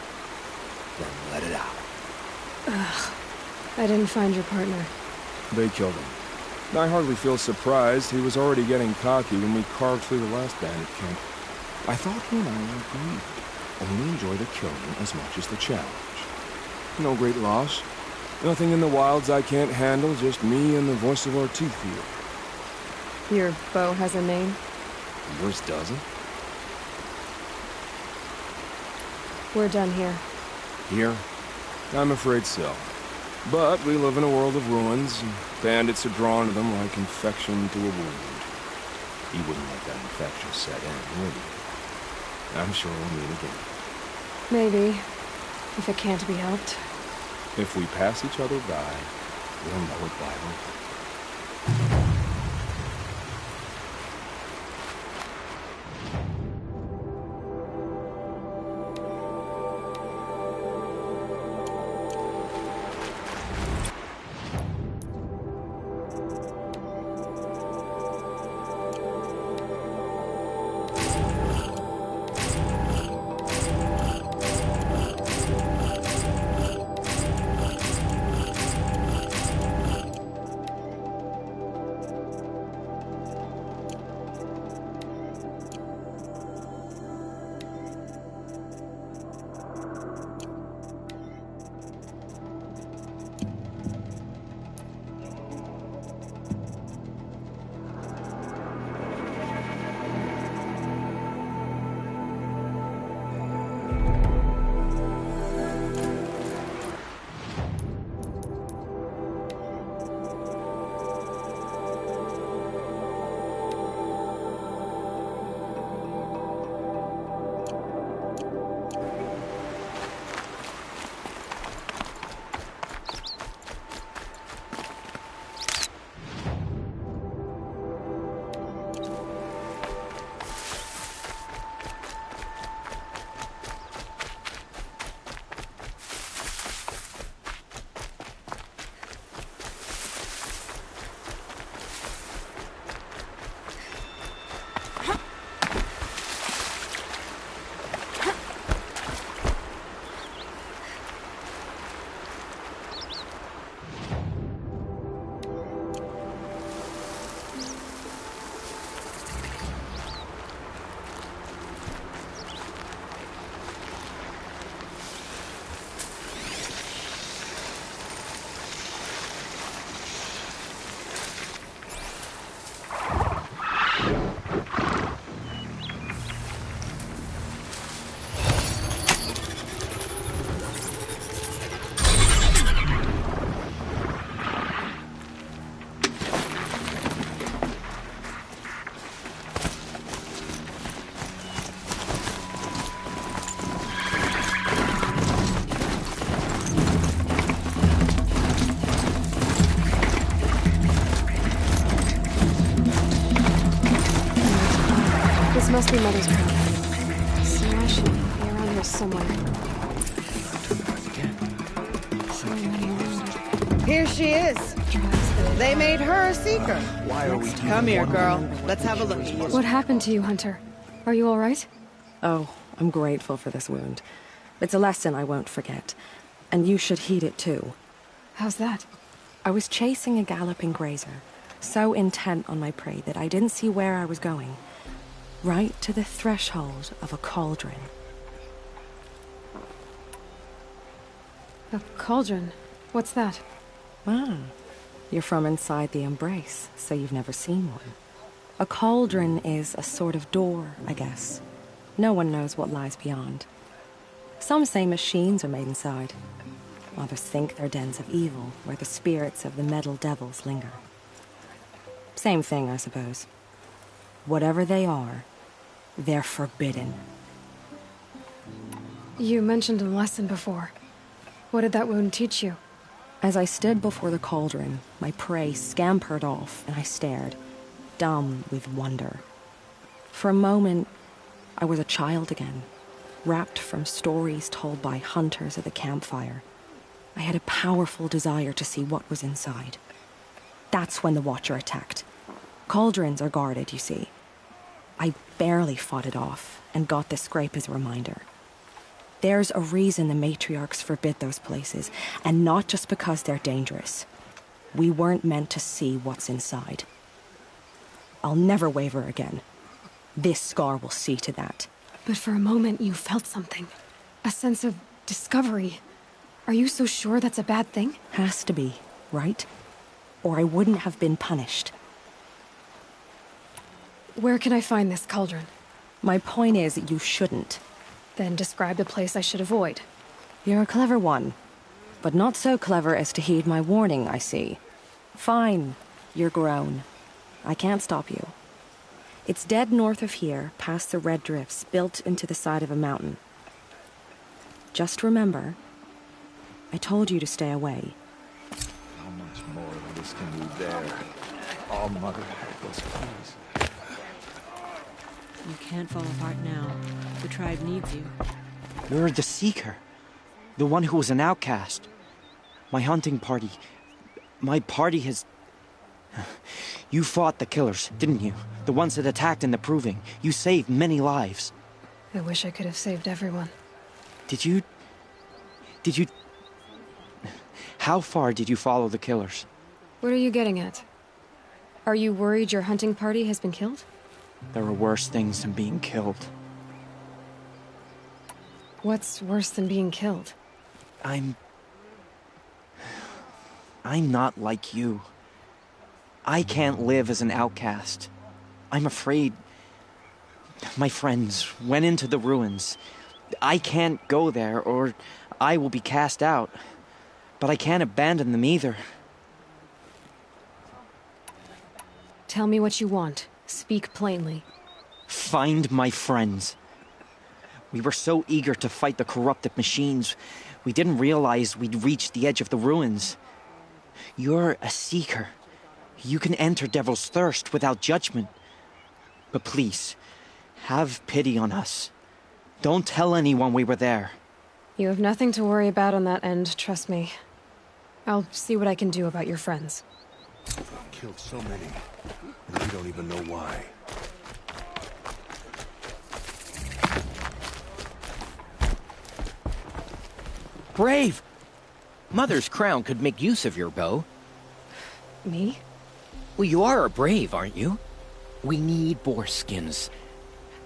then let it out. Ugh. I didn't find your partner. They killed him. I hardly feel surprised. He was already getting cocky when we carved through the last bandit camp. I thought he and I agreed. Only enjoy the killing as much as the challenge. No great loss. Nothing in the wilds I can't handle, just me and the voice of our teeth here. Your bow has a name? Yours doesn't? We're done here. Here? I'm afraid so. But we live in a world of ruins, and bandits are drawn to them like infection to a wound. You wouldn't let that infection set in, would you? I'm sure we'll meet again. Maybe. If it can't be helped. If we pass each other by, we'll know it by rote. Must be Mother's crown. So she should be around here somewhere. So many wounded. Here she is. They made her a seeker. Why are we Come here, girl. Let's have a look at you. What happened to you, Hunter? Are you all right? Oh, I'm grateful for this wound. It's a lesson I won't forget. And you should heed it too. How's that? I was chasing a galloping grazer, so intent on my prey that I didn't see where I was going. Right to the threshold of a cauldron. A cauldron? What's that? Ah, you're from inside the Embrace, so you've never seen one. A cauldron is a sort of door, I guess. No one knows what lies beyond. Some say machines are made inside. Others think they're dens of evil, where the spirits of the metal devils linger. Same thing, I suppose. Whatever they are, they're forbidden. You mentioned a lesson before. What did that wound teach you? As I stood before the cauldron, my prey scampered off, and I stared, dumb with wonder. For a moment, I was a child again, wrapped from stories told by hunters at the campfire. I had a powerful desire to see what was inside. That's when the Watcher attacked. Cauldrons are guarded, you see. I barely fought it off, and got this scrape as a reminder. There's a reason the matriarchs forbid those places, and not just because they're dangerous. We weren't meant to see what's inside. I'll never waver again. This scar will see to that. But for a moment you felt something. A sense of discovery. Are you so sure that's a bad thing? Has to be, right? Or I wouldn't have been punished. Where can I find this cauldron? My point is, you shouldn't. Then describe the place I should avoid. You're a clever one. But not so clever as to heed my warning, I see. Fine. You're grown. I can't stop you. It's dead north of here, past the red drifts, built into the side of a mountain. Just remember, I told you to stay away. How much more of this can we bear? Oh, Mother, help us, please. You can't fall apart now. The tribe needs you. You're the Seeker. The one who was an outcast. My hunting party. My party has... You fought the killers, didn't you? The ones that attacked in the Proving. You saved many lives. I wish I could have saved everyone. Did you... How far did you follow the killers? What are you getting at? Are you worried your hunting party has been killed? There are worse things than being killed. What's worse than being killed? I'm not like you. I can't live as an outcast. I'm afraid... My friends went into the ruins. I can't go there, or I will be cast out. But I can't abandon them either. Tell me what you want. Speak plainly. Find my friends. We were so eager to fight the corrupted machines, we didn't realize we'd reached the edge of the ruins. You're a Seeker. You can enter Devil's Thirst without judgment. But please, have pity on us. Don't tell anyone we were there. You have nothing to worry about on that end, trust me. I'll see what I can do about your friends. Killed so many, and we don't even know why. Brave! Mother's Crown could make use of your bow. Me? Well, you are a brave, aren't you? We need boar skins.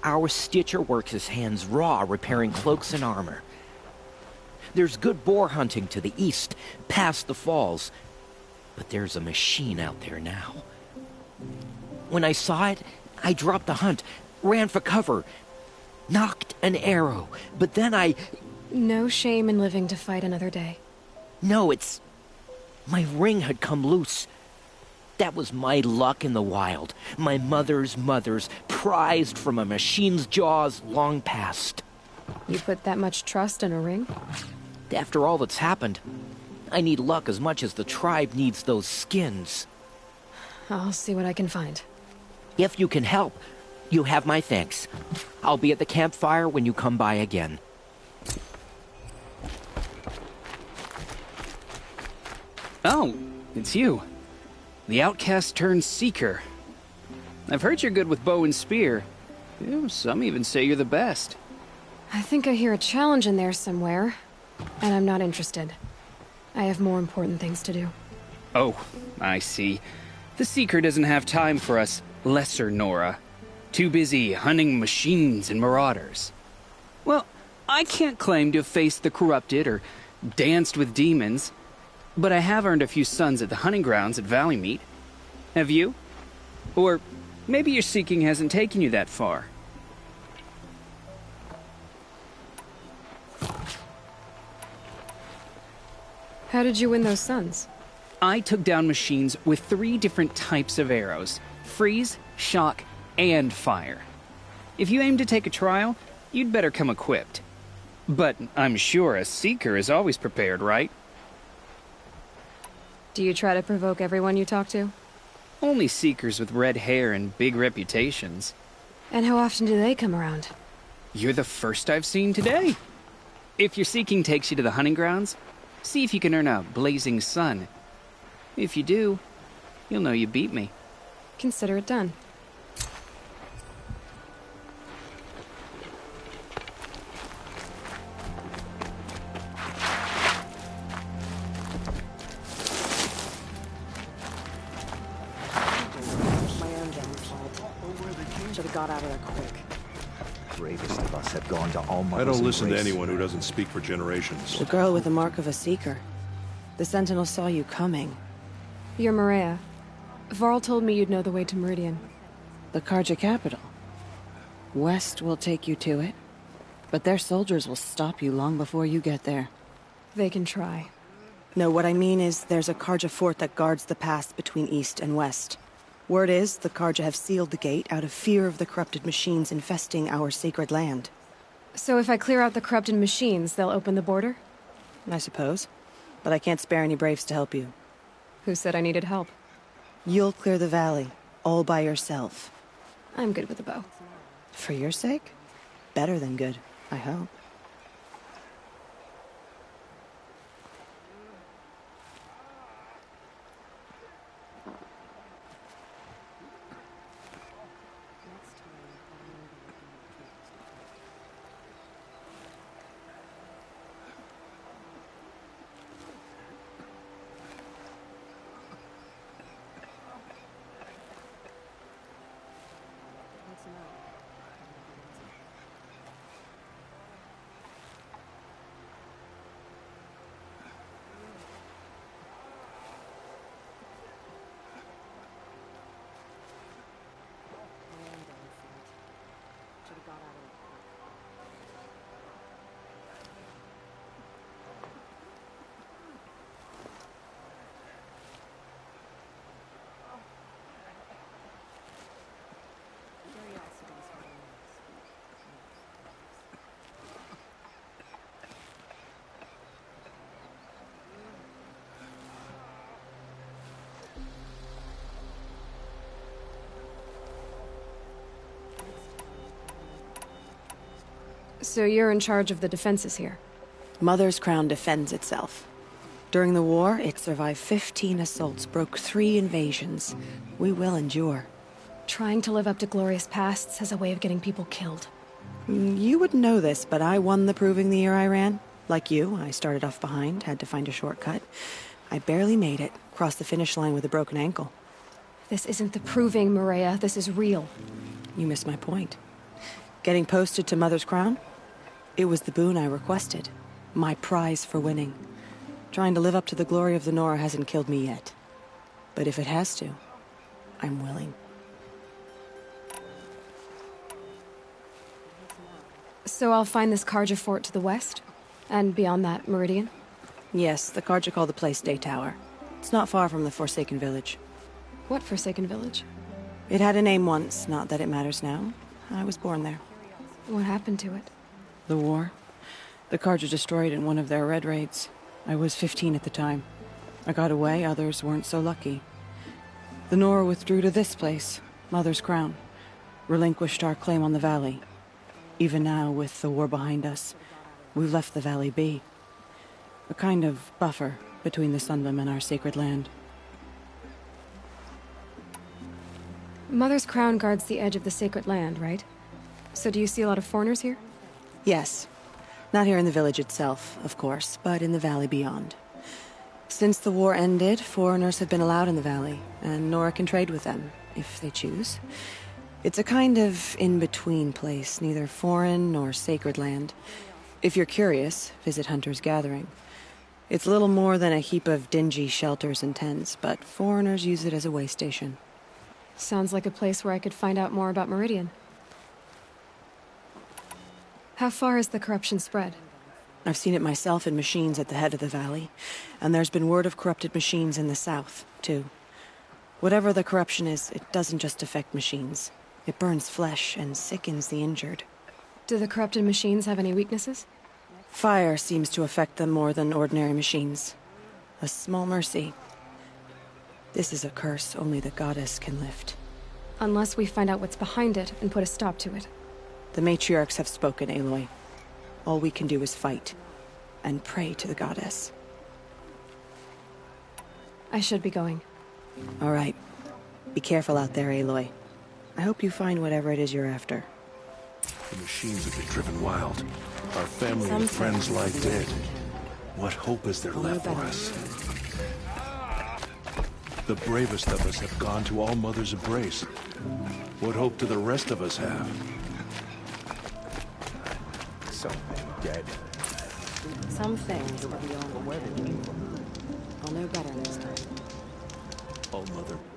Our Stitcher works his hands raw repairing cloaks and armor. There's good boar hunting to the east, past the falls. But there's a machine out there now. When I saw it, I dropped the hunt, ran for cover, knocked an arrow, but then I... No shame in living to fight another day. No, it's... My ring had come loose. That was my luck in the wild. My mother's prized from a machine's jaws long past. You put that much trust in a ring? After all that's happened, I need luck as much as the tribe needs those skins. I'll see what I can find. If you can help, you have my thanks. I'll be at the campfire when you come by again. Oh, it's you. The outcast turned Seeker. I've heard you're good with bow and spear. Some even say you're the best. I think I hear a challenge in there somewhere, and I'm not interested. I have more important things to do. Oh, I see. The Seeker doesn't have time for us lesser Nora. Too busy hunting machines and marauders. Well, I can't claim to have faced the corrupted or danced with demons, but I have earned a few sons at the hunting grounds at Valleymeet. Have you? Or maybe your seeking hasn't taken you that far. How did you win those sons? I took down machines with 3 different types of arrows: freeze, shock, and fire. If you aim to take a trial, you'd better come equipped. But I'm sure a Seeker is always prepared, right? Do you try to provoke everyone you talk to? Only Seekers with red hair and big reputations. And how often do they come around? You're the first I've seen today. If your seeking takes you to the hunting grounds, see if you can earn a blazing sun. If you do, you'll know you beat me. Consider it done. got out of there quick. Bravest of us have gone to All I Mother's don't listen to embrace. anyone who doesn't speak for generations. The girl with the mark of a seeker. The Sentinel saw you coming. You're Maria. Varl told me you'd know the way to Meridian. The Carja capital. West will take you to it, but their soldiers will stop you long before you get there. They can try. No, what I mean is there's a Carja fort that guards the pass between east and west. Word is the Carja have sealed the gate out of fear of the corrupted machines infesting our sacred land. So if I clear out the corrupted machines, they'll open the border? I suppose. But I can't spare any braves to help you. Who said I needed help? You'll clear the valley, all by yourself. I'm good with a bow. For your sake? Better than good, I hope. So you're in charge of the defenses here? Mother's Crown defends itself. During the war, it survived 15 assaults, broke 3 invasions. We will endure. Trying to live up to glorious pasts has a way of getting people killed. You wouldn't know this, but I won the proving the year I ran. Like you, I started off behind, had to find a shortcut. I barely made it, crossed the finish line with a broken ankle. This isn't the proving, Maria. This is real. You missed my point. Getting posted to Mother's Crown? It was the boon I requested. My prize for winning. Trying to live up to the glory of the Nora hasn't killed me yet. But if it has to, I'm willing. So I'll find this Carja fort to the west? And beyond that, Meridian? Yes, the Carja call the place Day Tower. It's not far from the Forsaken Village. What Forsaken Village? It had a name once, not that it matters now. I was born there. What happened to it? The war. The Carja destroyed in one of their red raids. I was 15 at the time. I got away, others weren't so lucky. The Nora withdrew to this place, Mother's Crown. Relinquished our claim on the valley. Even now, with the war behind us, we've left the valley be. A kind of buffer between the Sunlim and our sacred land. Mother's Crown guards the edge of the sacred land, right? So do you see a lot of foreigners here? Yes. Not here in the village itself, of course, but in the valley beyond. Since the war ended, foreigners have been allowed in the valley, and Nora can trade with them, if they choose. It's a kind of in-between place, neither foreign nor sacred land. If you're curious, visit Hunter's Gathering. It's little more than a heap of dingy shelters and tents, but foreigners use it as a way station. Sounds like a place where I could find out more about Meridian. How far has the corruption spread? I've seen it myself in machines at the head of the valley, and there's been word of corrupted machines in the south, too. Whatever the corruption is, it doesn't just affect machines. It burns flesh and sickens the injured. Do the corrupted machines have any weaknesses? Fire seems to affect them more than ordinary machines. A small mercy. This is a curse only the goddess can lift. Unless we find out what's behind it and put a stop to it. The matriarchs have spoken, Aloy. All we can do is fight, and pray to the goddess. I should be going. All right. Be careful out there, Aloy. I hope you find whatever it is you're after. The machines have been driven wild. Our family and friends lie dead. What hope is there left for us? The bravest of us have gone to All Mother's embrace. What hope do the rest of us have? Something dead. Some things are beyond the weather. I'll know better next time. Oh, Mother.